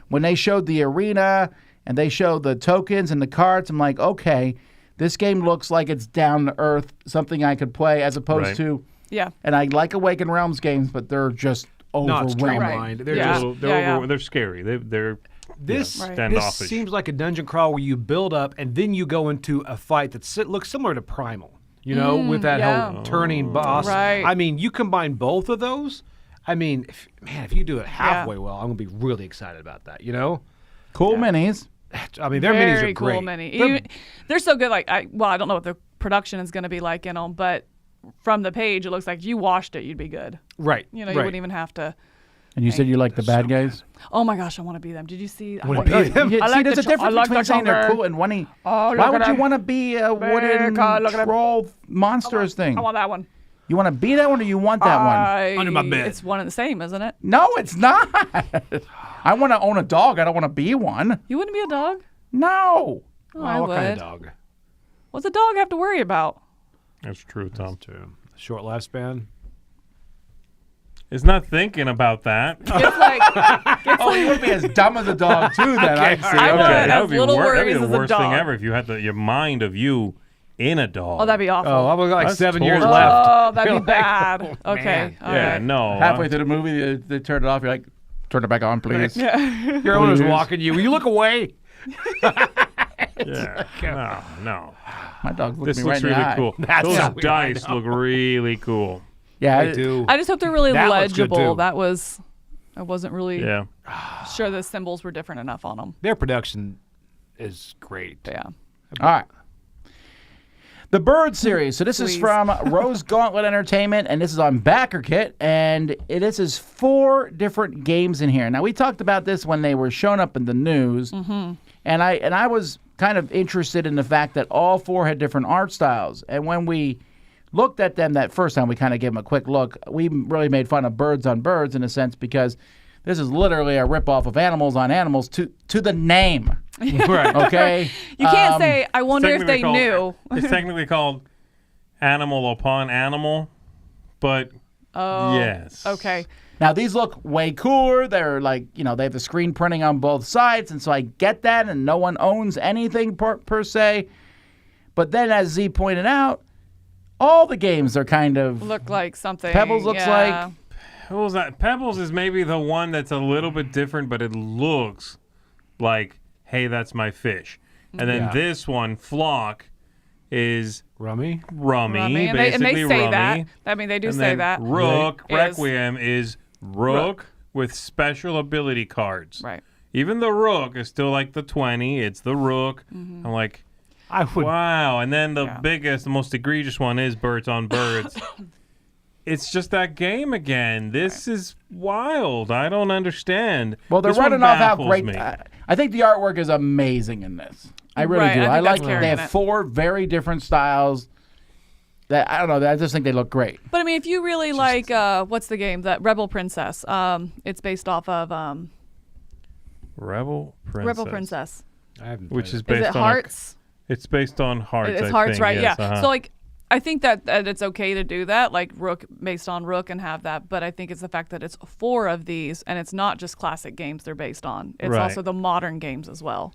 E: when they showed the arena and they showed the tokens and the cards, I'm like, okay, this game looks like it's down to earth, something I could play as opposed
C: Right.
E: to,
A: Yeah.
E: and I like Awakened Realms games, but they're just
D: Not
E: overwhelming.
D: streamlined. They're
A: Yeah.
D: just
C: They're scary. They're
D: this.
A: Right.
C: standoffish.
D: This seems like a dungeon crawl where you build up and then you go into a fight that looks similar to Primal. With that
A: yeah.
D: whole turning boss.
A: Right.
D: I mean, you combine both of those. I mean, if you do it halfway well, I'm gonna be really excited about that.
E: Cool minis.
D: I mean, their minis
A: Very
D: are
A: cool
D: great.
A: mini. They're so good. Like I don't know what the production is going to be like in them, but from the page, it looks like if you washed it, you'd be good.
D: Right.
A: You
D: right.
A: wouldn't even have to.
E: And you said you like the bad guys?
A: Oh my gosh, I want to be them. Did you see?
D: Wanna be them?
E: Yeah,
A: I
E: see,
A: like
E: there's
A: the
E: a difference
A: I like
E: between
A: the
E: saying they're
A: chunker.
E: cool and wanting.
A: Oh, look
E: Why
A: at
E: would you
A: them.
E: want to be a wooden
A: Look at them.
E: troll monstrous thing?
A: I want that one.
E: You want to be that one or you want that one?
D: Under my bed.
A: It's one and the same, isn't it?
E: No, it's not. I want to own a dog. I don't want to be one.
A: You wouldn't be a dog?
E: No.
A: Oh, I
D: what
A: would.
D: kind of dog?
A: What's a dog have to worry about?
C: That's true, Tom.
D: Short lifespan.
C: It's not thinking about that.
A: It's like
E: Oh, you would be as dumb as a dog too. Then I see.
A: I know,
E: Okay.
A: it
C: that
A: has
C: would be
A: little
C: that'd
A: worries
C: be the
A: as a
C: worst thing
A: dog.
C: ever if you had your mind of you in a dog.
A: oh, that'd be awful.
D: Oh, I've got like
C: That's
D: 7 years
C: totally-
D: left.
A: Oh, that'd be
D: You're like,
A: bad.
D: oh,
A: Okay.
D: man.
A: all
C: yeah,
A: right.
C: no.
E: Halfway through the movie, they turn it off. You're like, turn it back on, please.
D: Your owner's
E: Please.
D: walking you. Will you look away?
C: Yeah. No.
E: My dog looked
C: This
E: me right
C: looks
E: in the
C: really
E: eye.
C: cool.
D: That's
C: Those
D: so weird, I
C: dice
D: know.
C: look really cool.
E: Yeah,
D: I do.
A: I just hope they're really
D: That looks good,
A: legible.
D: too.
A: That was, I wasn't really
C: Yeah.
A: sure the symbols were different enough on them.
D: Their production is great.
A: Yeah.
E: All right. The Bird series. So this is
A: Please.
E: from Rose Gauntlet Entertainment, and this is on Backerkit, and this is 4 different games in here. Now, we talked about this when they were shown up in the news, and I was kind of interested in the fact that all 4 had different art styles. And when we looked at them that first time, we kind of gave them a quick look. We really made fun of birds on birds in a sense because this is literally a ripoff of Animals on Animals to the name.
D: Right.
E: Okay?
A: You can't say, I wonder if they
C: Technically
A: knew.
C: It's technically called Animal Upon Animal, but yes.
A: Okay.
E: Now, these look way cooler. They're like, they have the screen printing on both sides, and so I get that, and no one owns anything per se. But then, as Z pointed out, all the games are kind of...
A: Look like something.
E: Pebbles looks like...
C: Pebbles is maybe the one that's a little bit different, but it looks like, hey, that's my fish. And then this one, Flock, is
D: Rummy.
C: rummy,
A: And
C: basically
A: they say
C: rummy.
A: that. I mean, they do
C: And
A: say
C: then
A: that.
C: Rook,
A: Is-
C: Requiem is Rook with special ability cards.
A: Right.
C: Even the Rook is still like the 20. It's the Rook. I'm like,
D: I would.
C: wow. And then the biggest, the most egregious one is Birds on Birds. It's just that game again. This is wild. I don't understand.
E: Well, they're
C: This one
E: running off how
C: baffles
E: great...
C: me.
E: I think the artwork is amazing in this. I really
A: Right,
E: do.
A: I
E: I
A: think that's
E: like
A: carrying
E: they have
A: it.
E: 4 very different styles. That I don't know. I just think they look great.
A: But I mean, if you really like, what's the game? That Rebel Princess. It's based off of
C: Rebel Princess.
A: Rebel Princess.
D: I haven't.
C: Which is
A: Is
C: based
A: it
C: on...
A: Hearts?
C: It's based on Hearts,
A: It's
C: I
A: Hearts,
C: think.
A: right?
C: Yes,
A: Yeah. So like, I think that it's okay to do that, like Rook based on Rook and have that. But I think it's the fact that it's 4 of these, and it's not just classic games they're based on. It's
C: Right.
A: also the modern games as well.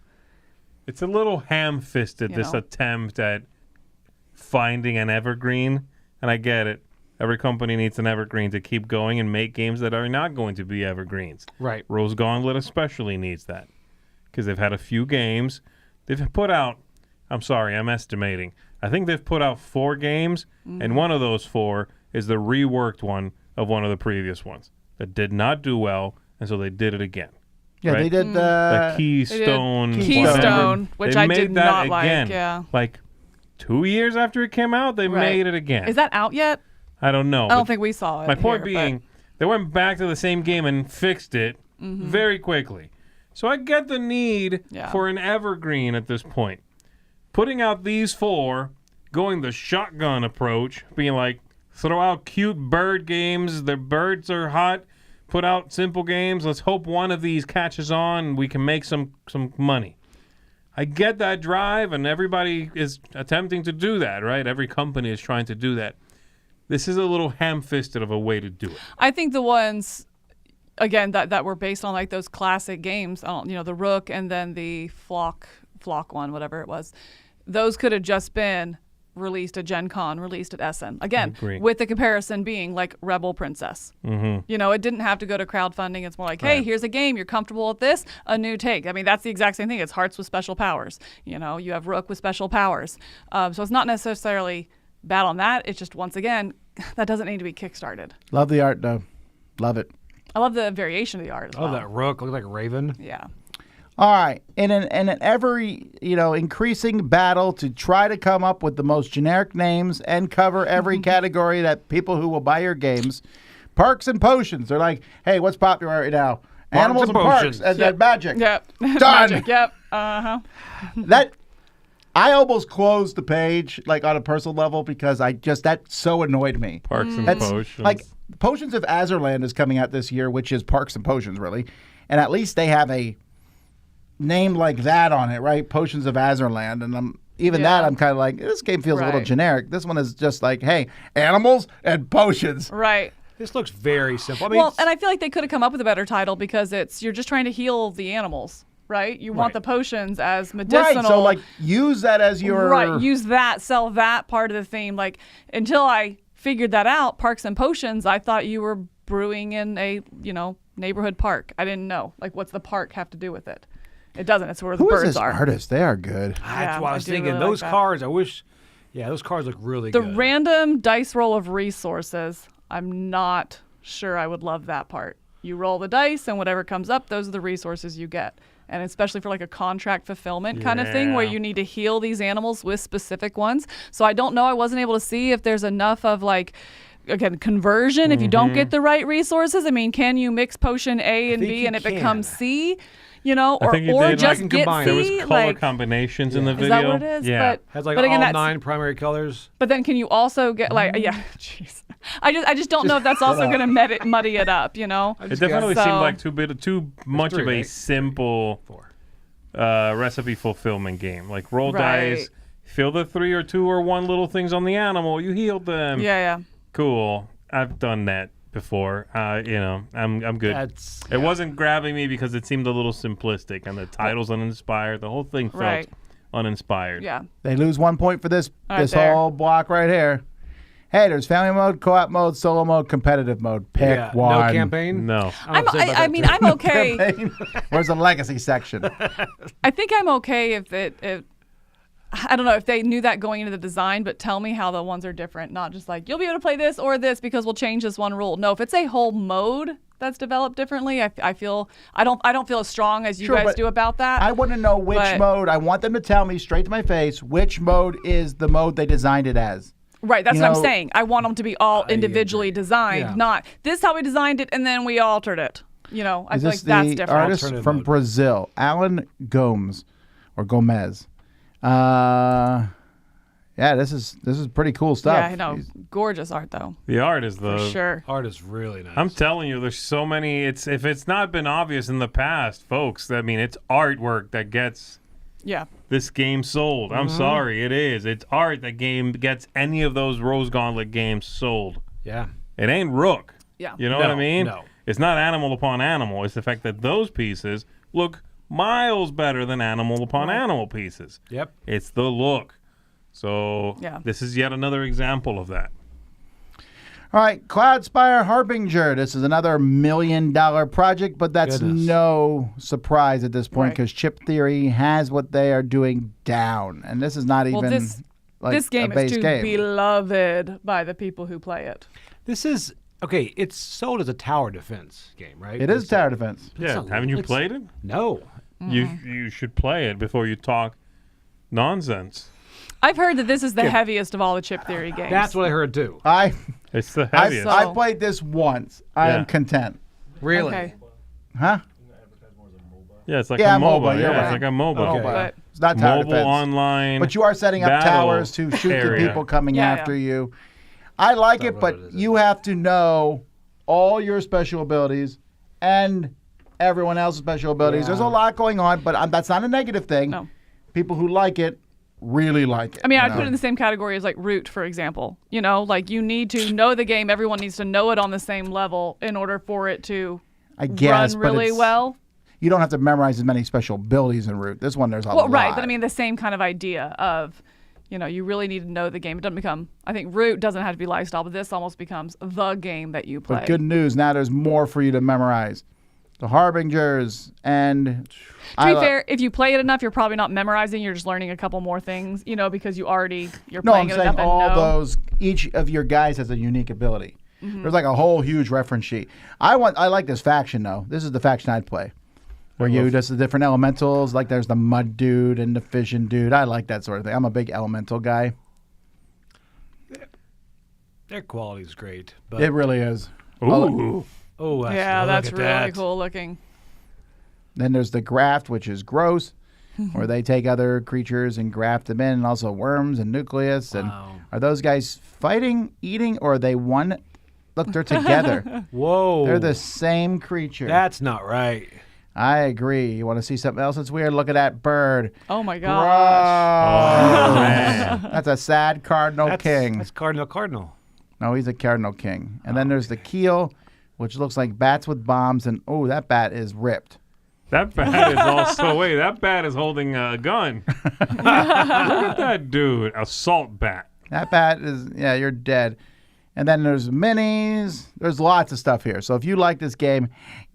C: It's a little ham-fisted,
A: You
C: this
A: know.
C: attempt at finding an evergreen. And I get it. Every company needs an evergreen to keep going and make games that are not going to be evergreens.
D: Right.
C: Rose Gauntlet especially needs that. Because they've had a few games. They've put out, I'm sorry, I'm estimating. I think they've put out 4 games, and one of those 4 is the reworked one of one of the previous ones that did not do well, and so they did it again.
E: Yeah,
C: Right.
E: they did
C: The Keystone.
A: Keystone, which
C: They
A: I
C: made
A: did
C: that
A: not like.
C: again.
A: Yeah.
C: Like 2 years after it came out, they
A: Right.
C: made it again.
A: Is that out yet?
C: I don't know.
A: I don't
C: but
A: think we saw it.
C: my point
A: here, but-
C: being, they went back to the same game and fixed it very quickly. So I get the need for an evergreen at this point. Putting out these 4, going the shotgun approach, being like, throw out cute bird games. The birds are hot. Put out simple games. Let's hope one of these catches on and we can make some money. I get that drive, and everybody is attempting to do that, right? Every company is trying to do that. This is a little ham-fisted of a way to do it.
A: I think the ones, again, that were based on like those classic games, the Rook and then the Flock one, whatever it was, those could have just been released at Gen Con, released at Essen. Again,
C: Agree.
A: with the comparison being like Rebel Princess.
C: Mm-hmm.
A: It didn't have to go to crowdfunding. It's more like, hey, here's a game. You're comfortable with this? A new take. I mean, that's the exact same thing. It's Hearts with special powers. You have Rook with special powers. So it's not necessarily bad on that. It's just, once again, that doesn't need to be kickstarted.
E: Love the art, though. Love it.
A: I love the variation of the art as
D: Oh,
A: well.
D: that Rook looked like a raven.
A: Yeah.
E: All right. In an ever increasing battle to try to come up with the most generic names and cover every category that people who will buy your games, Parks and Potions. They're like, hey, what's popular right now? Animals and parks
D: Potions.
E: and then magic.
A: Yep.
E: Done.
A: Magic. Yep. Uh-huh.
E: That I almost closed the page like on a personal level because that so annoyed me.
C: Parks and
E: That's
C: Potions.
E: like Potions of Azurland is coming out this year, which is Parks and Potions really, and at least they have a name like that on it, right? Potions of Azurland, and I'm kind of like, this game feels a little
A: Right.
E: generic. This one is just like, hey, animals and potions.
A: Right.
D: This looks very simple. I mean,
A: Well, and I feel like they could have come up with a better title because you're just trying to heal the animals, right? You want the potions as medicinal.
E: Right, so like use that as your
A: Right, use that, sell that part of the theme. Like, until I figured that out, Parks and Potions, I thought you were brewing in a, neighborhood park. I didn't know. Like, what's the park have to do with it? It doesn't. It's where the
E: Who is
A: birds
E: this
A: are.
E: artist? They are good.
D: that's what I was
A: do
D: thinking.
A: really
D: Those
A: like that.
D: cards, I wish. Yeah, those cards look really
A: The
D: good.
A: random dice roll of resources, I'm not sure I would love that part. You roll the dice, and whatever comes up, those are the resources you get. And especially for like a contract fulfillment kind of thing where
C: Yeah.
A: you need to heal these animals with specific ones. So I don't know. I wasn't able to see if there's enough of like, again, conversion if you don't get the right resources. I mean, can you mix potion A and
D: think
A: B
D: you
A: and it
D: can.
A: becomes C? You know,
C: I
A: or,
C: think you
A: or
C: did,
A: just
C: like,
A: get
D: combine.
C: There was
A: C?
C: color
A: Like,
C: combinations in the
A: is
C: video.
A: that what it is?
C: Yeah.
D: Has like
A: but again,
D: all
A: that's,
D: 9 primary colors.
A: But then can you also get like, yeah, jeez. I just don't know if that's also going to muddy it up, you know?
C: It definitely
A: So-
C: seemed like too much of
D: three,
C: a
D: right?
C: simple
D: 4.
C: recipe fulfillment game. Like roll
A: Right.
C: dice, fill the 3 or 2 or 1 little things on the animal. You healed them.
A: Yeah.
C: Cool. I've done that before. I'm good.
D: That's
C: It wasn't grabbing me because it seemed a little simplistic, and the title's uninspired. The whole thing felt
A: Right.
C: uninspired.
A: Yeah.
E: They lose 1 point for this
A: Right
E: this
A: there.
E: whole block right here. Hey, there's family mode, co-op mode, solo mode, competitive mode. Pick one.
D: No campaign.
C: No.
A: I mean, I'm okay.
E: Where's the legacy section?
A: I think I'm okay if I don't know if they knew that going into the design, but tell me how the ones are different. Not just like you'll be able to play this or this because we'll change this one rule. No, if it's a whole mode that's developed differently, I feel I don't feel as strong as you
E: Sure,
A: guys
E: but
A: do about that.
E: I want to know which
A: But-
E: mode. I want them to tell me straight to my face which mode is the mode they designed it as.
A: Right, that's
E: You
A: what
E: know-
A: I'm saying. I want them to be all individually designed,
D: Yeah.
A: not this is how we designed it and then we altered it. You know, I
E: Is
A: feel
E: this
A: like that's
E: the
A: different.
E: artist
D: Alternative
E: from
D: mode.
E: Brazil, Alan Gomes or Gomez? Yeah, this is pretty cool stuff.
A: Yeah, I know. Gorgeous art though,
C: The art is
A: for
C: the.
A: sure.
D: Art is really nice.
C: I'm telling you, there's so many. If it's not been obvious in the past, folks, I mean, it's artwork that gets
A: Yeah.
C: this game sold. I'm sorry, it is. It's art that gets any of those Rose Gauntlet games sold.
D: Yeah.
C: It ain't Rook.
A: Yeah.
C: You know what I
D: No,
C: mean?
D: no.
C: It's not animal upon animal. It's the fact that those pieces look miles better than animal upon animal pieces.
D: Yep.
C: It's the look. So
A: Yeah.
C: this is yet another example of that.
E: All right, Cloudspire Harbinger. This is another $1 million project, but that's
D: Goodness.
E: no surprise at this point
A: Right.
E: because Chip Theory has what they are doing down, and this is not
A: Well,
E: even
A: this
E: like
A: this game
E: a base
A: is too
E: game.
A: beloved by the people who play it.
D: This is okay. It's sold as a tower defense game, right?
E: It is tower defense.
C: Yeah,
D: a-
C: haven't you
D: it's-
C: played it?
D: No.
C: You should play it before you talk nonsense.
A: I've heard that this is the heaviest of all the Chip Theory games.
D: That's what I heard too.
C: It's the
E: I
C: heaviest.
A: saw-
E: I played this once. I
C: Yeah.
E: am content.
D: Really?
A: Okay.
E: Huh?
C: Yeah, it's like
E: Yeah,
C: a MOBA.
E: MOBA, you're
C: Yeah,
E: right.
C: it's like a MOBA.
D: Okay.
A: But
E: It's not tower
C: Mobile
E: defense.
C: online.
E: But you are setting up
C: battle
E: towers to shoot the
C: area.
E: people coming
A: Yeah,
E: after
A: yeah.
E: you. I like it,
D: what
E: but
D: it is.
E: you have to know all your special abilities and everyone else's special abilities.
D: Yeah.
E: There's a lot going on, but that's not a negative thing.
A: No.
E: People who like it really like it.
A: I mean,
E: you
A: I'd
E: know?
A: put it in the same category as like Root, for example. You know, like you need to know the game. Everyone needs to know it on the same level in order for it to
E: I guess,
A: run
E: but
A: really
E: it's-
A: well.
E: You don't have to memorize as many special abilities in Root. This one, there's a
A: Well,
E: lot.
A: right, but I mean the same kind of idea of, you know, you really need to know the game. It doesn't become. I think Root doesn't have to be lifestyle, but this almost becomes the game that you play.
E: But good news, now there's more for you to memorize. The Harbingers and...
A: To be fair, if you play it enough, you're probably not memorizing. You're just learning a couple more things, you know, because you're
E: No,
A: playing
E: I'm
A: it
E: saying
A: enough and
E: all
A: know.
E: those. Each of your guys has a unique ability.
A: Mm-hmm.
E: There's like a whole huge reference sheet. I like this faction though. This is the faction I'd play, where you just the different elementals. Like there's the mud dude and the fission dude. I like that sort of thing. I'm a big elemental guy.
D: Their quality is great, but
E: It really is.
C: Ooh.
D: oh,
A: Yeah,
D: look
A: that's
D: at
A: really
D: that.
A: cool looking.
E: Then there's the graft, which is gross, where they take other creatures and graft them in, and also worms and nucleus. And
D: Wow.
E: are those guys fighting, eating, or are they one? Look, they're together.
D: Whoa,
E: They're the same creature.
D: That's not right.
E: I agree. You want to see something else that's weird? Look at that bird.
A: Oh my
E: Gross.
A: gosh.
C: Oh, man.
E: That's a sad cardinal king.
D: That's Cardinal.
E: No, he's a cardinal king. And then there's the keel, which looks like bats with bombs. And oh, that bat is ripped.
C: That bat is also wait. That bat is holding a gun. Look at that dude, assault bat.
E: That bat is, yeah, you're dead. And then there's minis. There's lots of stuff here. So if you like this game,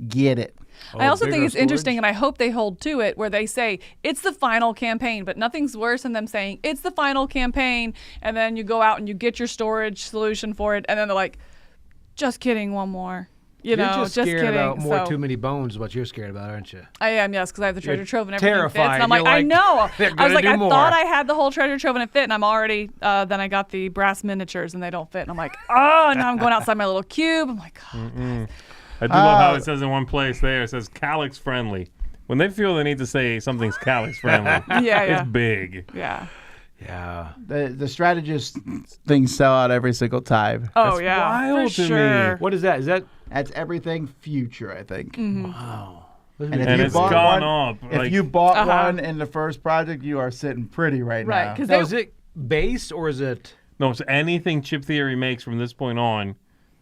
E: get it.
A: I also think
D: bigger
A: it's interesting,
D: storage?
A: and I hope they hold to it, where they say it's the final campaign, but nothing's worse than them saying it's the final campaign, and then you go out and you get your storage solution for it, and then they're like, just kidding, one more. You know,
D: You're just scared
A: kidding.
D: about more
A: So-
D: too many bones is what you're scared about, aren't you?
A: I am, yes, because I have the treasure trove and everything fits.
D: terrified.
A: And I'm like,
D: You're
A: I
D: like,
A: know.
D: they're
A: I was
D: gonna
A: like,
D: do
A: I
D: more.
A: thought I had the whole treasure trove and it fit, and I'm already. Then I got the brass miniatures and they don't fit, and I'm like, oh, now I'm going outside my little cube. I'm like, oh.
C: I do love how it says in one place there, it says calyx friendly. When they feel they need to say something's calyx friendly,
A: Yeah.
C: it's big.
A: Yeah.
D: Yeah.
E: The strategist things sell out every single time.
A: Oh
C: That's
A: yeah.
C: wild
A: for
C: to me.
A: sure.
D: What is that? Is that?
E: That's everything future, I think.
A: Mm-hmm.
D: Wow.
E: And
C: And it's gone up.
E: if
C: Like,
E: you bought
A: Uh-huh.
E: one in the first project, you are sitting pretty right
A: Right,
E: now.
A: because
D: Now, is it base or is it?
C: no, it's anything Chip Theory makes from this point on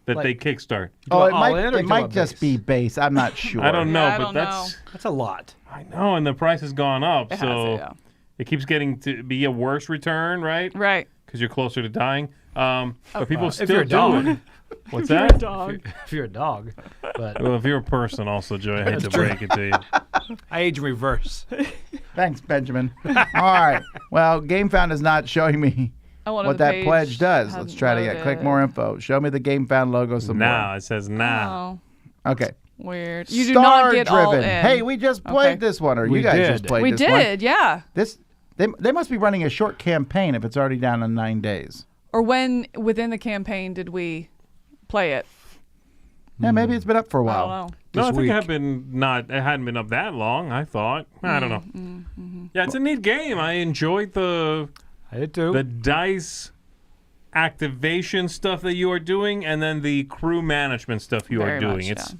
C: that
D: Like-
C: they kickstart.
E: Oh, it
D: all
E: might
D: in or you
E: might
D: about
E: just
D: base?
E: be base. I'm not sure.
C: I don't know,
A: Yeah, I
C: but
A: don't
C: that's
D: That's a lot.
C: I know, and the price has gone up,
A: It has
C: so
A: it, yeah.
C: it keeps getting to be a worse return, right?
A: Right.
C: Because you're closer to dying. But people
D: if
C: still
D: you're a
C: do
D: dog.
C: it. What's that?
A: Dog.
D: If you're a dog, but
C: Well, if you're a person, also, Joey, I hate to break it to you.
D: I age in reverse.
E: Thanks, Benjamin. All right. Well, Gamefound is not showing me
A: I wanted
E: what
A: the
E: that
A: page
E: pledge does.
A: hadn't
E: Let's try to get click
A: loaded.
E: more info. Show me the Gamefound logo some
C: Now it says now.
A: Oh,
E: more. Okay.
A: weird. You do
E: Star
A: not get all
E: driven.
A: in.
E: Hey, we just played
A: Okay.
E: this one, or
D: We
E: you guys
D: did.
E: just played
A: we
E: this one.
A: did, yeah.
E: They must be running a short campaign if it's already down in 9 days.
A: Or when within the campaign did we play it?
E: Yeah, maybe it's been up for a
A: I
E: while.
A: don't know.
C: No, I
D: This
C: think
D: week.
C: it hadn't been up that long, I thought. I don't know.
A: Mm-hmm.
C: Yeah, it's a neat game. I enjoyed the
D: I did too.
C: dice activation stuff that you are doing and then the crew management stuff you
A: Very
C: are doing.
A: much,
C: It's
A: yeah.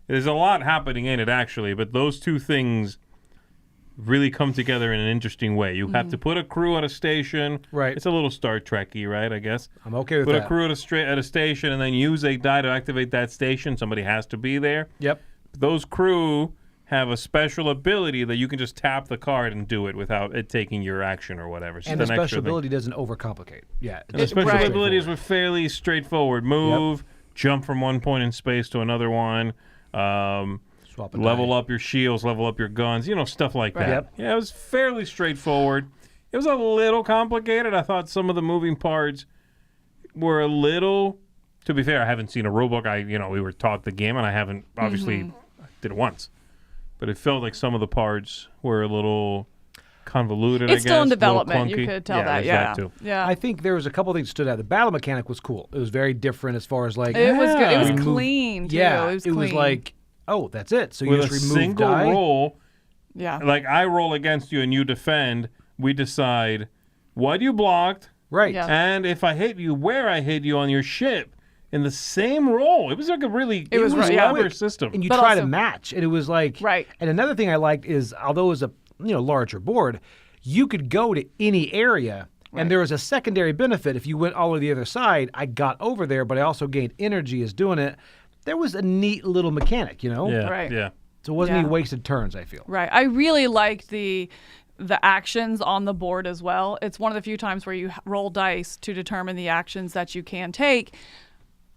C: There's a lot happening in it actually, but those two things really come together in an interesting way. You
A: Mm-hmm.
C: have to put a crew at a station.
D: Right.
C: It's a little Star Trek-y, right, I guess.
D: I'm okay with
C: Put
D: that.
C: a crew at a station and then use a die to activate that station. Somebody has to be there.
D: Yep.
C: Those crew have a special ability that you can just tap the card and do it without it taking your action or whatever. It's
D: And the
C: just an extra
D: special
C: thing.
D: ability doesn't overcomplicate. Yeah.
C: And the special
A: right.
C: abilities were fairly straightforward. Move, jump from one point in space to another one,
D: Swap a
C: level
D: die.
C: up your shields, level up your guns, stuff like
A: Right.
C: that.
D: Yep.
C: Yeah, it was fairly straightforward. It was a little complicated. I thought some of the moving parts were a little, to be fair, I haven't seen a rulebook. We were taught the game and I haven't, obviously, I did it once. But it felt like some of the parts were a little convoluted, I
A: It's
C: guess.
A: still in
C: a little
A: development. You
C: clunky.
A: could tell that.
C: there's
A: Yeah.
C: that too.
A: Yeah.
D: I think there was a couple things that stood out. The battle mechanic was cool. It was very different as far as like.
A: it was good. It was
D: we moved-
A: clean too.
D: Yeah.
A: It was clean.
D: like, oh, that's it. So you
C: With
D: just
C: a
D: remove
C: single
D: die.
C: roll,
A: yeah.
C: like I roll against you and you defend, we decide what you blocked,
D: Right.
A: Yeah.
C: and if I hit you, where I hit you on your ship in the same roll. It was like a really
A: It was right, yeah.
C: clever system.
D: And you
A: But
D: try to
A: also-
D: match, and it was like.
A: Right.
D: And another thing I liked is, although it was a larger board, you could go to any area.
A: Right.
D: And there was a secondary benefit. If you went all the way to the other side, I got over there, but I also gained energy as doing it. There was a neat little mechanic,
C: yeah,
A: Right.
C: yeah.
D: So it wasn't
A: Yeah.
D: any wasted turns, I feel.
A: Right. I really liked the actions on the board as well. It's one of the few times where you roll dice to determine the actions that you can take,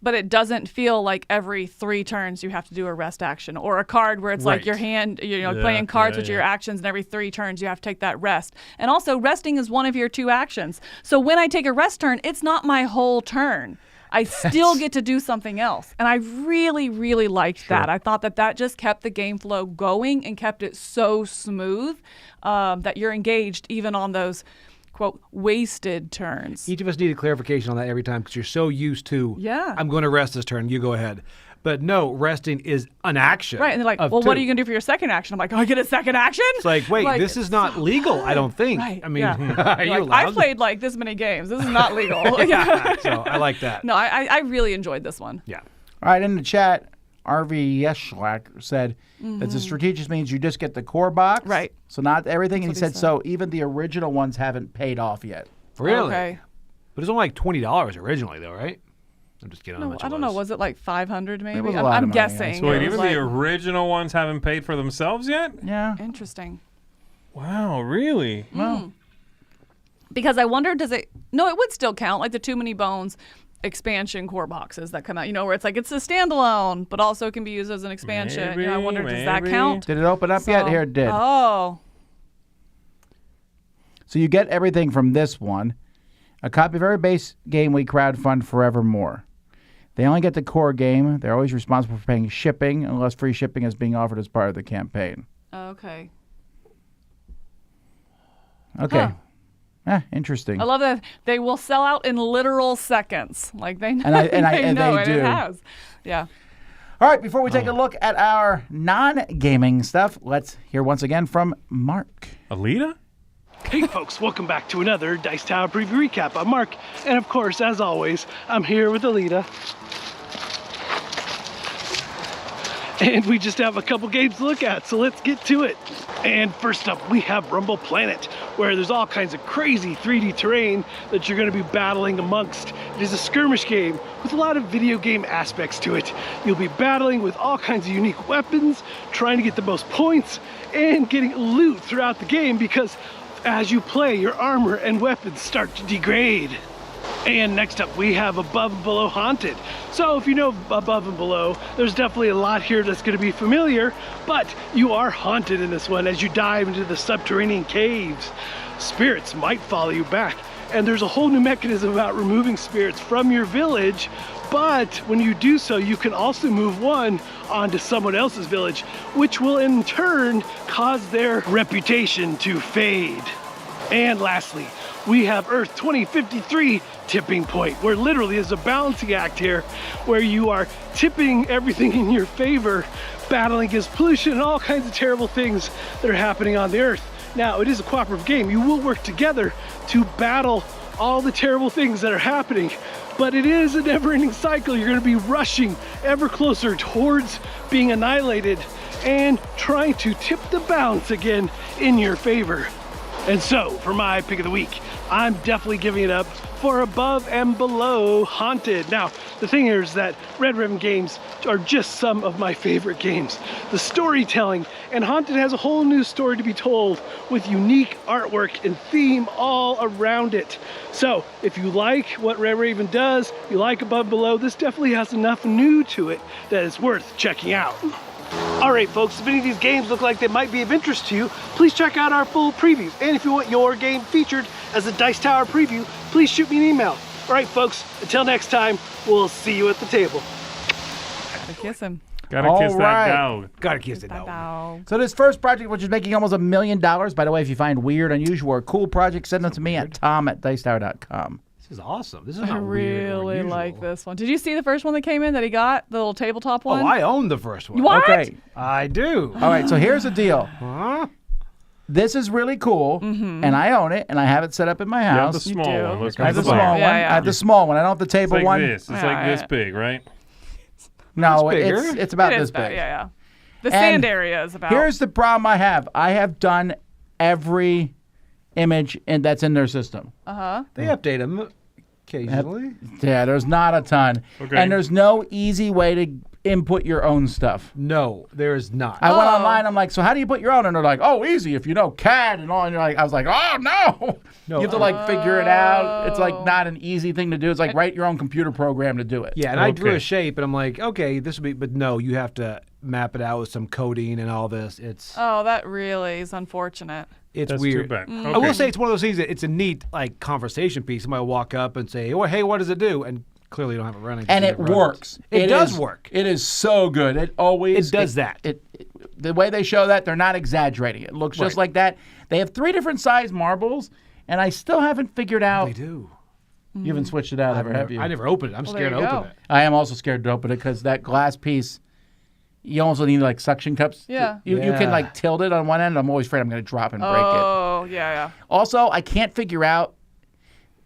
A: but it doesn't feel like every 3 turns you have to do a rest action or a card where it's like
D: Right.
A: your hand,
C: Yeah,
A: playing cards
C: yeah,
A: with your
C: yeah.
A: actions, and every 3 turns you have to take that rest. And also, resting is one of your 2 actions. So when I take a rest turn, it's not my whole turn. I still get to do something else. And I really, really liked that. I thought that just kept the game flow going and kept it so smooth that you're engaged even on those, quote, wasted turns.
D: Each of us needed clarification on that every time because you're so used to,
A: Yeah.
D: I'm going to rest this turn, you go ahead. But no, resting is an action.
A: Right. And they're like,
D: of
A: well, what are
D: two.
A: you going to do for your second action? I'm like, oh, I get a second action?
D: It's like, wait, this is not legal, I don't think.
A: Right.
D: I mean,
A: yeah.
D: are you
A: Like,
D: allowed?
A: I played like this many games. This is not legal.
D: So I like that.
A: No, I really enjoyed this one.
D: Yeah.
E: All right, in the chat, RV Yeschlak said that the strategist means you just get the core box.
A: Right.
E: So not everything. And he
A: That's what he
E: said, so even the original ones haven't paid off yet.
D: Really?
A: Okay.
D: But it's only like $20 originally, though, right? I'm just kidding.
A: No, I don't know. Was it like 500 maybe?
E: was a lot
A: I'm
E: of money,
A: guessing.
E: yeah.
C: So wait,
A: It was
C: even
A: like-
C: the original ones haven't paid for themselves yet?
E: Yeah.
A: Interesting.
C: Wow, really?
E: Well,
A: Because I wonder, no, it would still count, like the Too Many Bones expansion core boxes that come out, where it's like it's a standalone, but also can be used as an expansion. I wonder, does that
C: Maybe.
A: count?
E: did it open up yet?
A: So-
E: Here it did.
A: Oh,
E: So you get everything from this one. A copy of every base game we crowdfund forevermore. They only get the core game. They're always responsible for paying shipping unless free shipping is being offered as part of the campaign.
A: Okay.
E: Okay.
A: Huh.
E: Interesting.
A: I love that they will sell out in literal seconds. Like they,
E: And
A: know,
E: they do.
A: it has. Yeah.
E: All right, before we take a look at our non-gaming stuff, let's hear once again from Mark.
C: Alita?
F: Hey folks, welcome back to another Dice Tower Preview Recap. I'm Mark, and of course, as always, I'm here with Alita. And we just have a couple games to look at, so let's get to it. And first up, we have Rumble Planet, where there's all kinds of crazy 3D terrain that you're going to be battling amongst. It is a skirmish game with a lot of video game aspects to it. You'll be battling with all kinds of unique weapons, trying to get the most points, and getting loot throughout the game because as you play, your armor and weapons start to degrade. And next up, we have Above and Below Haunted. So if you know Above and Below, there's definitely a lot here that's going to be familiar, but you are haunted in this one as you dive into the subterranean caves. Spirits might follow you back, and there's a whole new mechanism about removing spirits from your village, but when you do so, you can also move one onto someone else's village, which will in turn cause their reputation to fade. And lastly, we have Earth 2053 Tipping Point, where literally is a balancing act here, where you are tipping everything in your favor, battling against pollution and all kinds of terrible things that are happening on the Earth. Now, it is a cooperative game. You will work together to battle all the terrible things that are happening, but it is a never-ending cycle. You're going to be rushing ever closer towards being annihilated and trying to tip the balance again in your favor. And so, for my pick of the week, I'm definitely giving it up for Above and Below Haunted. Now, the thing here is that Red Ribbon games are just some of my favorite games. The storytelling, and Haunted has a whole new story to be told with unique artwork and theme all around it. So, if you like what Red Raven does, you like Above and Below, this definitely has enough new to it that it's worth checking out. Alright folks, if any of these games look like they might be of interest to you, please check out our full previews. And if you want your game featured as a Dice Tower preview, please shoot me an email. Alright folks, until next time, we'll see you at the table.
A: Gotta kiss him.
C: Gotta
E: All
C: kiss
E: right.
C: that dog.
D: Gotta kiss it
A: Bow
D: out.
A: bow.
E: So this first project, which is making almost $1 million, by the way, if you find weird, unusual, or cool projects, send them to me at tom@dicetower.com.
D: This is awesome. This is
A: I
D: not weird or
A: really
D: unusual.
A: like this one. Did you see the first one that came in that he got? The little tabletop one?
D: Oh, I own the first one.
A: What?
E: Okay.
D: I do.
E: All right, so here's the deal.
D: Huh?
E: This is really cool, and I own it, and I have it set up in my
C: You have
E: house.
C: the small
A: do.
C: one. Let's
E: I have the
C: make the
E: small one.
A: Yeah, yeah.
E: I have the small one. I don't have the
C: It's
E: table
C: like
E: one.
C: this. It's like
A: Yeah,
C: this
A: yeah.
C: big, right?
E: No,
D: It's bigger.
E: it's about
A: It
E: this
A: is bad,
E: big.
A: yeah, yeah. The
E: And
A: sand area is about.
E: Here's the problem I have. I have done every image that's in their system.
D: They update them occasionally.
E: Yeah, there's not a ton.
C: Okay.
E: And there's no easy way to input your own stuff.
D: No, there is not.
E: I went online, I'm like, so how do you put your own? And they're like, oh, easy, if you know CAD and all. And you're like, I was like, oh, no.
D: No.
E: You have to like figure it out. It's like not an easy thing to do. It's like write your own computer program to do it.
D: Yeah, and I drew
C: Okay.
D: a shape, and I'm like, okay, this would be, but no, you have to map it out with some coding and all this. It's
A: Oh, that really is unfortunate.
D: it's
C: That's
D: weird.
C: too bad.
D: I will say it's one of those things that it's a neat like conversation piece. Somebody will walk up and say, "Oh, hey, what does it do?" And clearly you don't have it running.
E: And it works.
D: It does
E: is-
D: work.
E: It is so good. It always
D: It does that.
E: The way they show that, they're not exaggerating. It looks just
D: Right.
E: like that. They have 3 different size marbles, and I still haven't figured out.
D: They do.
E: You haven't switched it out ever, have you?
D: I never opened it. I'm scared to
A: there you
D: open
A: go.
D: it.
E: I am also scared to open it because that glass piece, you almost need like suction cups.
A: Yeah.
E: You can
D: Yeah.
E: like tilt it on one end. I'm always afraid I'm going to drop and break it.
A: Oh, yeah, yeah.
E: Also, I can't figure out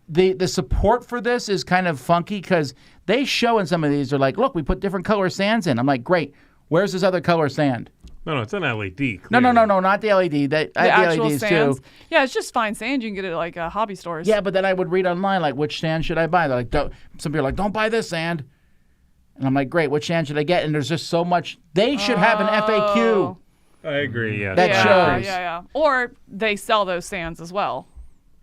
E: the support for this is kind of funky because they show in some of these, they're like, look, we put different color sands in. I'm like, great. Where's this other color sand?
C: No, it's an LED.
E: No,
C: clearly.
E: not the LED. I
A: The
E: have
A: actual
E: LEDs
A: sands.
E: too.
A: Yeah, it's just fine sand. You can get it at like hobby stores.
E: Yeah, but then I would read online like, which sand should I buy? They're like, some people are like, don't buy this sand. And I'm like, great, which sand should I get? And there's just so much. They should have an FAQ.
C: I agree, yeah.
E: That
A: yeah,
E: shows.
A: Yeah. Or they sell those sands as well.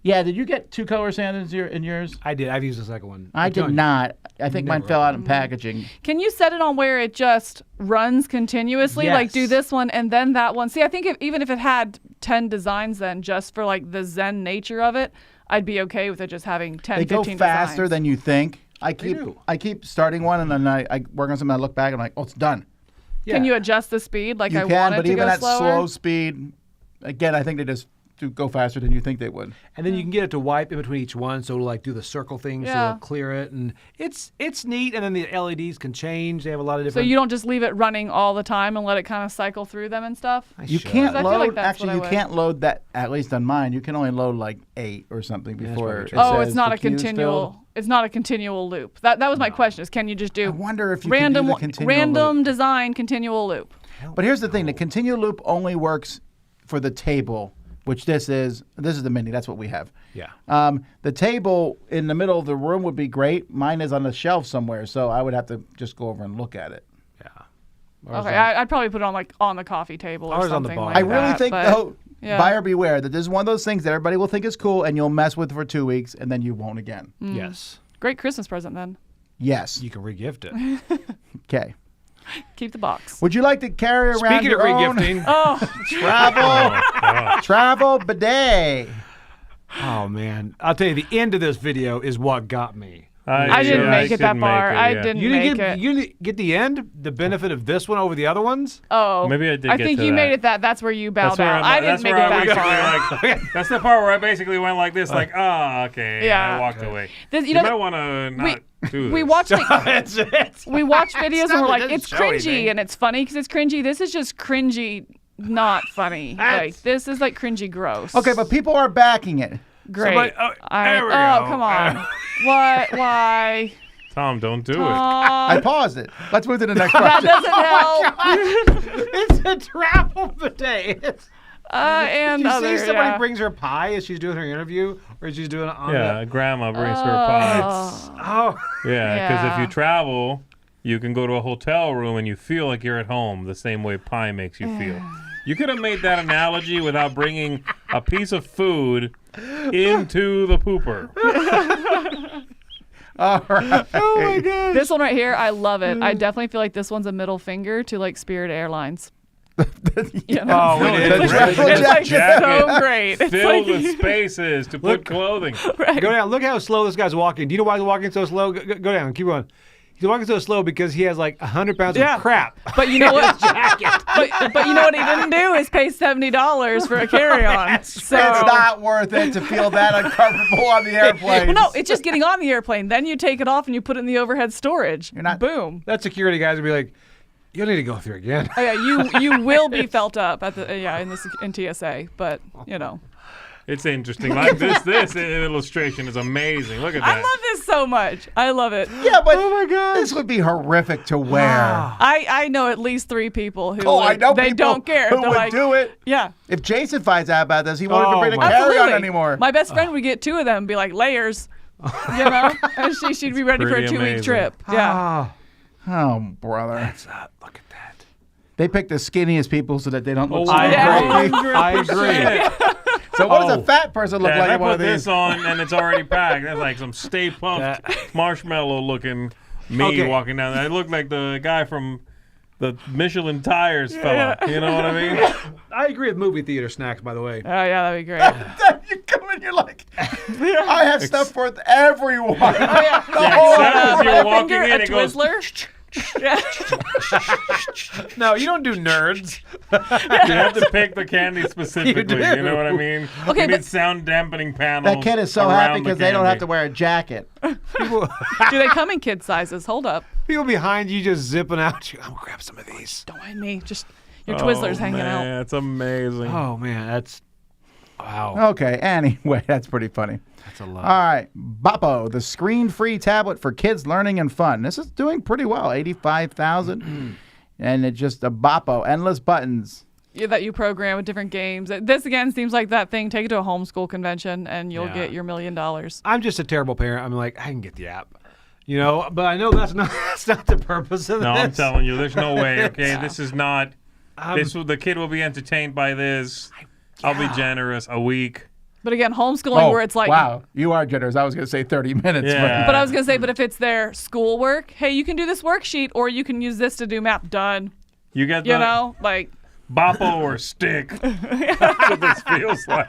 E: Yeah, did you get 2 color sands in yours?
D: I did. I've used the second one.
E: I
D: I'm
E: did
D: telling you.
E: not. I think mine
D: Never
E: fell out in packaging.
A: Can you set it on where it just runs continuously?
D: Yes.
A: Like do this one and then that one? See, I think even if it had 10 designs then just for like the zen nature of it, I'd be okay with it just having 10,
E: They go
A: 15
E: faster
A: designs.
E: than you think. I keep starting one, and then I work on something. I look back, and I'm like, oh, it's done.
D: Yeah.
A: Can you adjust the speed? Like
E: You
A: I
E: can,
A: want it
E: but
A: to
E: even
A: go
E: at
A: slower?
E: slow speed, again, I think they just do go faster than you think they would.
D: And then you can get it to wipe in between each one, so it'll like do the circle thing, so
A: Yeah.
D: it'll clear it, and it's neat. And then the LEDs can change. They have a lot of
A: So
D: different.
A: you don't just leave it running all the time and let it kind of cycle through them and stuff?
E: You
D: should.
E: can't
A: I feel like
E: load.
A: that's what
E: Actually,
A: I
E: you
A: would.
E: can't load that. At least on mine, you can only load like 8 or something
D: that's
E: before.
D: probably
E: It
D: true.
A: Oh,
E: says
A: it's not
E: the
A: a
E: queue's
A: continual.
E: filled.
A: It's not a continual loop. That was my question: is can you just
E: I
A: do
E: wonder if you
A: random
E: can do the continual
A: random
E: loop.
A: design continual loop?
E: But here's the thing: the continual loop only works for the table, which this is. This is the mini. That's what we have.
D: Yeah.
E: The table in the middle of the room would be great. Mine is on the shelf somewhere, so I would have to just go over and look at it.
D: Yeah.
A: Okay, I'd probably put it on like on the coffee table or
D: Ours on the
A: something
D: bar.
A: like
E: I
A: that.
E: really think,
A: but-
E: though,
A: yeah.
E: buyer beware, that this is one of those things that everybody will think is cool, and you'll mess with for 2 weeks, and then you won't again.
D: Yes.
A: Great Christmas present then.
E: Yes.
D: You can regift it.
E: Okay.
A: Keep the box.
E: Would you like to carry around
D: Speaking of
E: your own
D: regifting,
E: travel bidet?
D: oh man, I'll tell you, the end of this video is what got me.
A: I didn't make it that
C: couldn't
A: far.
C: make it,
A: I
C: yeah.
A: didn't
D: You
A: make
D: didn't get
A: it.
D: you didn't get the end, the benefit of this one over the other ones.
A: Oh,
C: Maybe I did
A: I
C: get
A: think
C: to
A: you
C: that.
A: made it that. That's where you bowed
C: That's where
A: out.
C: I'm-
A: I didn't
C: that's
A: make
C: where
A: it
C: I
A: that
C: basically,
A: far.
C: that's the part where I basically went like this, like, okay,
A: Yeah.
C: I walked away.
A: This- you
C: you
A: know,
C: might want to not do this.
A: We watched like,
D: That's it.
A: we watch videos and we're like,
D: doesn't
A: it's
D: show
A: cringy
D: anything.
A: and it's funny because it's cringy. This is just cringy, not funny. Like this is like cringy gross.
E: Okay, but people are backing it.
A: Great.
D: Somebody- there we
A: oh,
D: go.
A: come on. What? Why?
C: Tom, don't do it.
E: I paused it. Let's move to the next
A: That
E: question.
A: doesn't help.
D: It's a travel bidet.
A: And
D: You
A: other,
D: see somebody
A: yeah.
D: brings her pie as she's doing her interview, or she's doing it on
C: Yeah, grandma brings her pie.
D: the. Oh.
C: Yeah, because if
A: Yeah.
C: you travel, you can go to a hotel room and you feel like you're at home the same way pie makes you feel. You could have made that analogy without bringing a piece of food into the pooper.
E: All right.
D: Oh my god.
A: This one right here, I love it. I definitely feel like this one's a middle finger to like Spirit Airlines. You know?
D: Oh, it is.
E: Travel
A: It's like
C: jacket
A: so great. It's
C: Filled
A: like,
C: with spaces to put clothing.
A: right.
D: Go down. Look how slow this guy's walking. Do you know why he's walking so slow? Go down. Keep going. He's walking so slow because he has like 100 pounds
A: Yeah.
D: of crap.
A: But you know what? but you know what he didn't do is pay $70 for a carry-on. So
E: It's not worth it to feel that uncomfortable on the airplane.
A: well, no, it's just getting on the airplane. Then you take it off and you put it in the overhead storage.
E: You're not-
A: Boom.
D: That security guys would be like, "You'll need to go through again."
A: Oh yeah, you will be felt up at the in TSA, but you know.
C: It's interesting. Like this illustration is amazing. Look at that.
A: I love this so much. I love it.
E: Yeah, but
D: Oh my God.
E: this would be horrific to wear.
A: I know at least 3 people who
E: Oh, I
A: would-
E: know
A: they
E: people
A: don't care.
E: who
A: They're
E: would
A: like,
E: do it.
A: yeah.
E: If Jason finds out about this, he won't even
D: Oh
E: bring a
D: my-
E: carry-on
A: Absolutely.
E: anymore.
A: My best friend would get 2 of them and be like, layers. You know? And she'd be ready for a
C: pretty
A: 2-week
C: amazing.
A: trip. Yeah.
E: Oh, brother.
D: Look at that.
E: They pick the skinniest people so that they don't look
C: Oh,
E: so
D: I
A: Yeah.
D: agree. I agree.
E: So what does
D: Oh.
E: a fat person look
C: Yeah,
E: like
C: if I
E: in one
C: put
E: of these?
C: this on and it's already packed. That's like some Stay Puft marshmallow looking me
D: Okay.
C: walking down there. I look like the guy from the Michelin tires fella. You know what I mean?
D: I agree with movie theater snacks, by the way.
A: Oh, yeah, that'd be great.
E: You come in, you're like, I have stuff for everyone.
A: Oh, yeah.
C: Except as you're walking
A: Butterfinger,
C: in,
A: a
C: it goes.
A: Twizzler. Yeah.
D: No, you don't do nerds.
C: You have to pick the candy specifically.
D: do.
C: You know what I mean?
A: Okay,
C: you need
A: but-
C: sound dampening panels.
E: That kid is so
C: around
E: happy
C: the
E: because they don't have
C: candy.
E: to wear a jacket.
D: People,
A: Do they come in kid sizes? Hold up.
D: people behind you just zipping out. I'm gonna grab some of these.
A: Don't mind me. Just your Twizzlers hanging out.
C: Oh, That's amazing.
D: Oh man, that's wow.
E: Okay, anyway, that's pretty funny.
D: That's a lot.
E: All right, Boppo, the screen-free tablet for kids learning and fun. This is doing pretty well, 85,000. And it's just a Boppo, endless buttons.
A: Yeah, that you program with different games. This again seems like that thing. Take it to a homeschool convention and you'll
D: Yeah.
A: get your $1 million.
D: I'm just a terrible parent. I'm like, I can get the app, you know, but I know that's not the purpose of
C: No,
D: this.
C: I'm telling you, there's no way. Okay, this is not. The kid will be entertained by this. I'll be generous. A week.
A: But again, homeschooling where it's like,
E: wow, you are generous. I was going to say 30 minutes.
C: Yeah.
A: but I was going to say, but if it's their schoolwork, hey, you can do this worksheet or you can use this to do math. Done.
C: You get the
A: You know, like,
C: boppo or stick. That's what this feels like.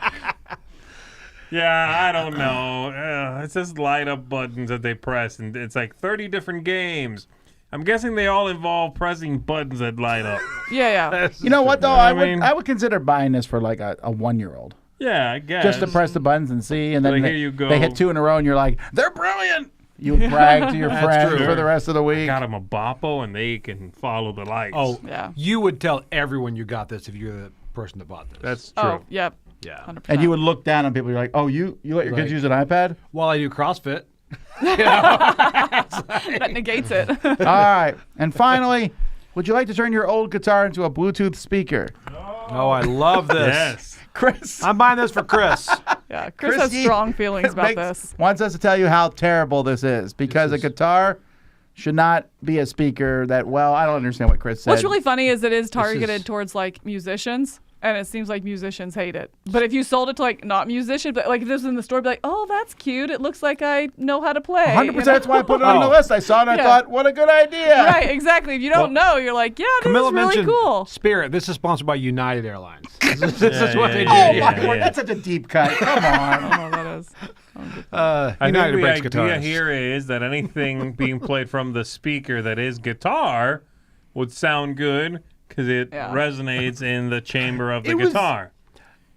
C: Yeah, I don't know. It's just light up buttons that they press, and it's like 30 different games. I'm guessing they all involve pressing buttons that light up.
A: Yeah.
E: You know what though?
C: I
E: I would consider buying this for like a 1-year-old.
C: Yeah, I guess.
E: Just to press the buttons and see, and then
C: Like, here you go.
E: they hit 2 in a row, and you're like, they're brilliant. You brag to your friends
C: true.
E: for the rest of the week.
C: Got them a boppo, and they can follow the lights.
D: Oh,
A: Yeah.
D: You would tell everyone you got this if you're the person that bought this.
C: That's true.
A: Oh, yep.
D: yeah.
A: 100%.
E: And you would look down on people. You're like, oh, you let your kids use an iPad?
D: While I do CrossFit.
A: That negates it.
E: All right. And finally, would you like to turn your old guitar into a Bluetooth speaker?
D: Oh, I love this.
C: Yes.
E: Chris.
D: I'm buying this for Chris.
A: Yeah, Chris has
E: Chrissy
A: strong feelings about this.
E: Wants us to tell you how terrible this is because a guitar should not be a speaker that, well, I don't understand what Chris said.
A: What's really funny is it is targeted
D: is-
A: towards like musicians, and it seems like musicians hate it. But if you sold it to like not musicians, but like if this was in the store, be like, oh, that's cute. It looks like I know how to play.
E: 100%. That's why I put it on the
D: Oh.
E: list. I saw it and I
A: Yeah.
E: thought, what a good idea.
A: Right, exactly. If you don't know, you're like, yeah, this
D: Camilla
A: is really
D: mentioned
A: cool.
D: Spirit. This is sponsored by United Airlines. This is what they do.
E: Oh,
C: Yeah,
E: my word.
C: yeah.
E: That's such a deep cut. Come on.
A: Oh, that is.
C: I
D: United
C: think
D: breaks
C: the idea
D: guitars.
C: here is that anything being played from the speaker that is guitar would sound good because it
A: Yeah.
C: resonates in the chamber of the guitar.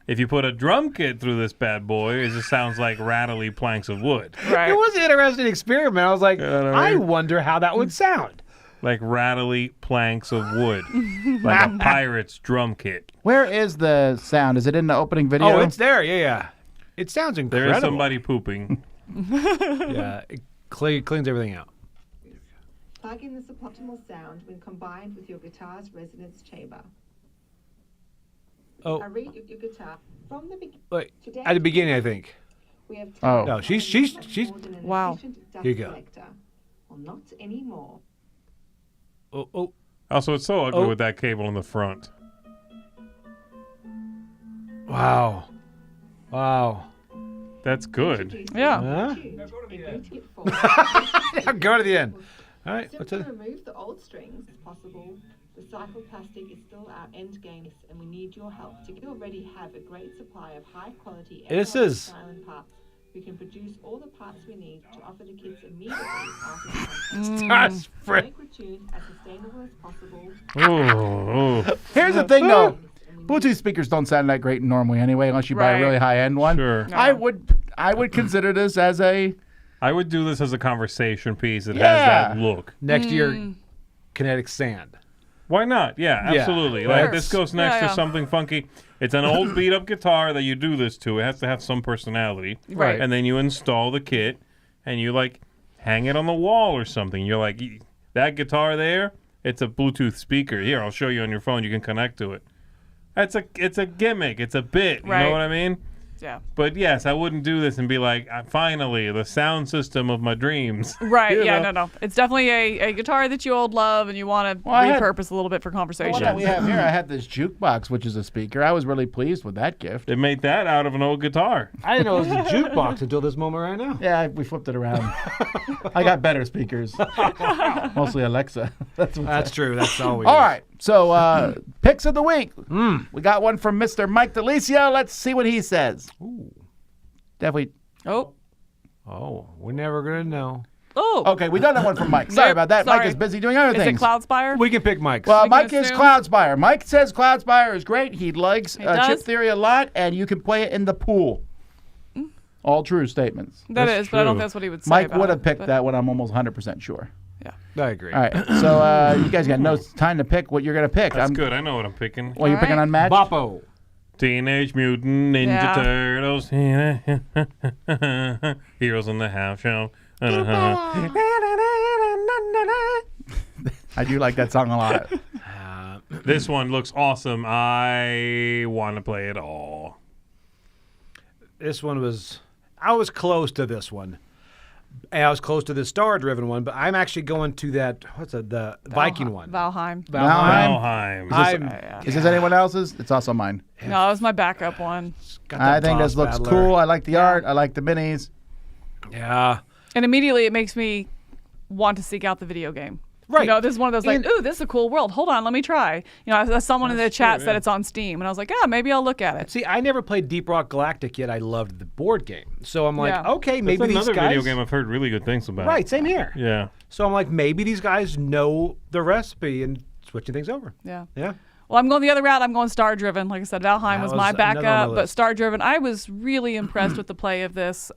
C: If you put a drum kit through this bad boy, it just sounds like rattly planks of wood.
A: Right.
D: It was an interesting experiment. I was like,
C: what I
D: I
C: mean?
D: wonder how that would sound.
C: Like rattly planks of wood. Like a pirate's drum kit.
E: Where is the sound? Is it in the opening video?
D: Oh, it's there. Yeah. It sounds
C: There
D: incredible.
C: is somebody pooping.
D: Yeah. It cleans everything out.
G: Plug in the suboptimal sound when combined with your guitar's resonance chamber.
D: Oh,
G: I read your guitar from the beginning.
D: wait. At the beginning, I think.
G: We have
E: Oh.
D: No, she's.
A: Wow.
G: Here
D: Here you go.
G: Well, not anymore.
D: Oh.
C: Also, it's so ugly
D: Oh.
C: with that cable in the front.
D: Wow.
C: That's good.
A: Yeah.
D: Huh?
G: Now
D: Go to the end. All right. What's
G: Simply
D: it?
G: remove the old strings as possible. Recycled plastic is still our end game, and we need your help. To already have a great supply of high quality
D: This is-
G: styling parts. We can produce all the parts we need to offer the kids immediately after the contract.
D: That's
G: Make Retune as sustainable as possible.
C: Oh,
E: Here's the thing, though. Bluetooth speakers don't sound that great normally anyway, unless you buy a
A: Right.
E: really high-end one.
C: Sure.
E: I would consider this as a...
C: I would do this as a conversation piece that
E: Yeah.
C: has that look.
D: next to your kinetic sand.
C: Why not? Yeah,
D: Yeah.
C: absolutely.
A: Works.
C: Like this goes next
A: Yeah,
C: to
A: yeah.
C: something funky. It's an old beat up guitar that you do this to. It has to have some personality.
A: Right.
C: And then you install the kit and you like hang it on the wall or something. You're like, that guitar there, it's a Bluetooth speaker. Here, I'll show you on your phone. You can connect to it. It's a gimmick. It's a bit. You
A: Right.
C: know what I mean?
A: Yeah.
C: But yes, I wouldn't do this and be like, finally, the sound system of my dreams.
A: Right.
C: You
A: Yeah.
C: know?
A: No. It's definitely a guitar that you old love and you want to
E: Well, I had-
A: repurpose a little bit for conversation.
E: What that we have here, I had this jukebox, which is a speaker. I was really pleased with that gift.
C: They made that out of an old guitar.
D: I didn't know it was a jukebox until this moment right now.
E: Yeah, we flipped it around. I got better speakers. Mostly Alexa.
D: That's true. That's all we
E: All
D: use.
E: right. So, picks of the week. We got one from Mr. Mike Delicio. Let's see what he says. Definitely.
A: Oh.
D: Oh, we're never going to know.
A: Oh.
E: Okay, we don't have one from Mike. Sorry
A: Nope,
E: about that. Mike
A: sorry.
E: is busy doing other
A: Is
E: things.
A: it Cloudspire?
D: We can pick Mike's.
E: Well,
A: We can
E: Mike is
A: assume-
E: Cloudspire. Mike says Cloudspire is great. He likes
A: He
E: Chip
A: does?
E: Theory a lot, and you can play it in the pool. All true statements.
A: That
C: That's
A: is, but I don't
C: true.
A: think that's what he would say.
E: Mike
A: about
E: would have
A: it,
E: picked
A: but-
E: that one. I'm almost 100% sure.
D: I agree.
E: All right. So you guys got no time to pick what you're going to pick.
C: That's good. I know what I'm picking.
E: Well, you're picking
A: All
E: unmatched?
D: Boppo.
C: Teenage Mutant Ninja
A: Yeah.
C: Turtles. Heroes in the House Show.
E: I do like that song a lot.
C: This one looks awesome. I want to play it all.
D: This one was... I was close to this one. And I was close to the star-driven one, but I'm actually going to that... What's it? The Viking one.
A: Valheim.
E: Valheim.
C: Valheim.
E: Is this anyone else's? It's also mine.
A: No, that was my backup one.
D: Got
E: I
D: that
E: think
D: boss
E: this looks
D: battler.
E: cool. I like the art. I like the minis.
D: Yeah.
A: And immediately it makes me want to seek out the video game.
D: Right.
A: This is one of those like, ooh, this is a cool world. Hold on, let me try. Someone in the chat said it's on Steam, and I was like, yeah, maybe I'll look at it.
D: See, I never played Deep Rock Galactic yet. I loved the board game. So I'm like,
A: Yeah.
D: okay, maybe
C: That's
D: these
C: another
D: guys...
C: video game I've heard really good things about.
D: Right, same here.
C: Yeah.
D: So I'm like, maybe these guys know the recipe and switching things over.
A: Yeah.
D: Yeah.
A: Well, I'm going the other route. I'm going Star Driven. Like I said, Valheim
D: That
A: was
D: was
A: my
D: another on my
A: backup, but
D: list.
A: Star Driven, I was really impressed with the play of this.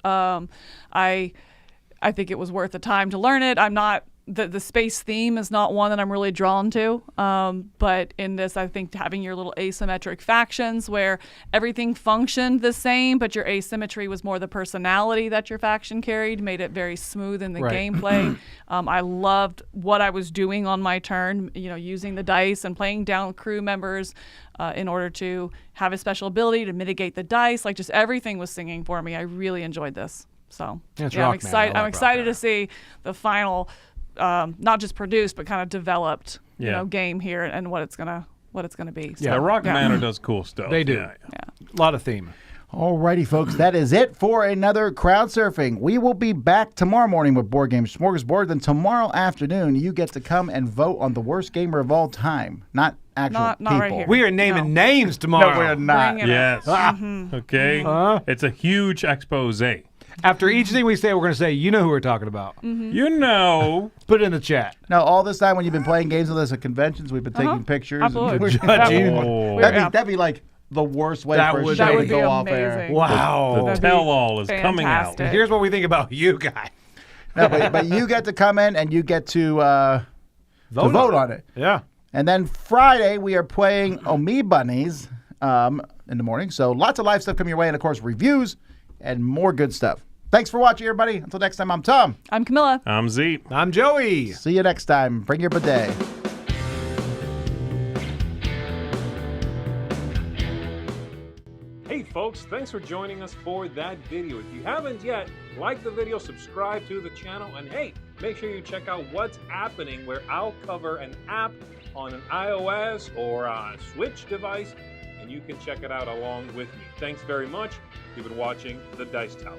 A: I think it was worth the time to learn it. I'm not the space theme is not one that I'm really drawn to. But in this, I think having your little asymmetric factions where everything functioned the same, but your asymmetry was more the personality that your faction carried, made it very smooth in the
D: Right.
A: gameplay. I loved what I was doing on my turn, using the dice and playing down crew members in order to have a special ability to mitigate the dice. Like just everything was singing for me. I really enjoyed this. So
D: Yeah, it's
A: I'm
D: Rockman.
A: excited.
D: I
A: I'm
D: like
A: excited
D: Rockman.
A: to see the final, not just produced but kind of developed,
C: Yeah.
A: game here and what it's gonna be. So,
C: The Rock
A: yeah.
C: Manor does cool stuff.
D: They do.
C: Yeah.
D: A lot of theme.
E: Alrighty, folks, that is it for another Crowdsurfing. We will be back tomorrow morning with Board Game Smorgasbord. Then tomorrow afternoon, you get to come and vote on the worst gamer of all time. Not actual
A: Not
E: people.
A: right here.
D: We are naming
A: No.
D: names tomorrow.
E: No, we're not.
A: Bring it
C: Yes.
A: Mm-hmm.
C: Okay. It's a huge expose.
D: After each thing we say, we're going to say, you know who we're talking about.
A: Mm-hmm.
C: You know.
D: Put it in the chat.
E: No, all this time when you've been playing games with us at conventions, we've been taking pictures.
A: Absolutely.
E: We're
D: Judging.
C: Oh.
E: That'd be like the worst way
D: That
E: for a
D: would
E: show
D: be-
E: to
A: That would
E: go
A: be
E: off air.
A: amazing.
D: Wow.
C: The
A: That'd be
C: tell-all is coming out.
A: fantastic.
D: Here's what we think about you guys.
E: No, but you get to come in and you get to vote on it.
D: Yeah.
E: And then Friday, we are playing Omi Bunnies in the morning. So lots of live stuff coming your way. And, of course, reviews and more good stuff. Thanks for watching, everybody. Until next time, I'm Tom.
A: I'm Camilla.
C: I'm Z.
D: I'm Joey.
E: See you next time. Bring your bidet.
C: Hey folks, thanks for joining us for that video. If you haven't yet, like the video, subscribe to the channel, and hey, make sure you check out what's happening where I'll cover an app on an iOS or a Switch device, and you can check it out along with me. Thanks very much. You've been watching The Dice Tower.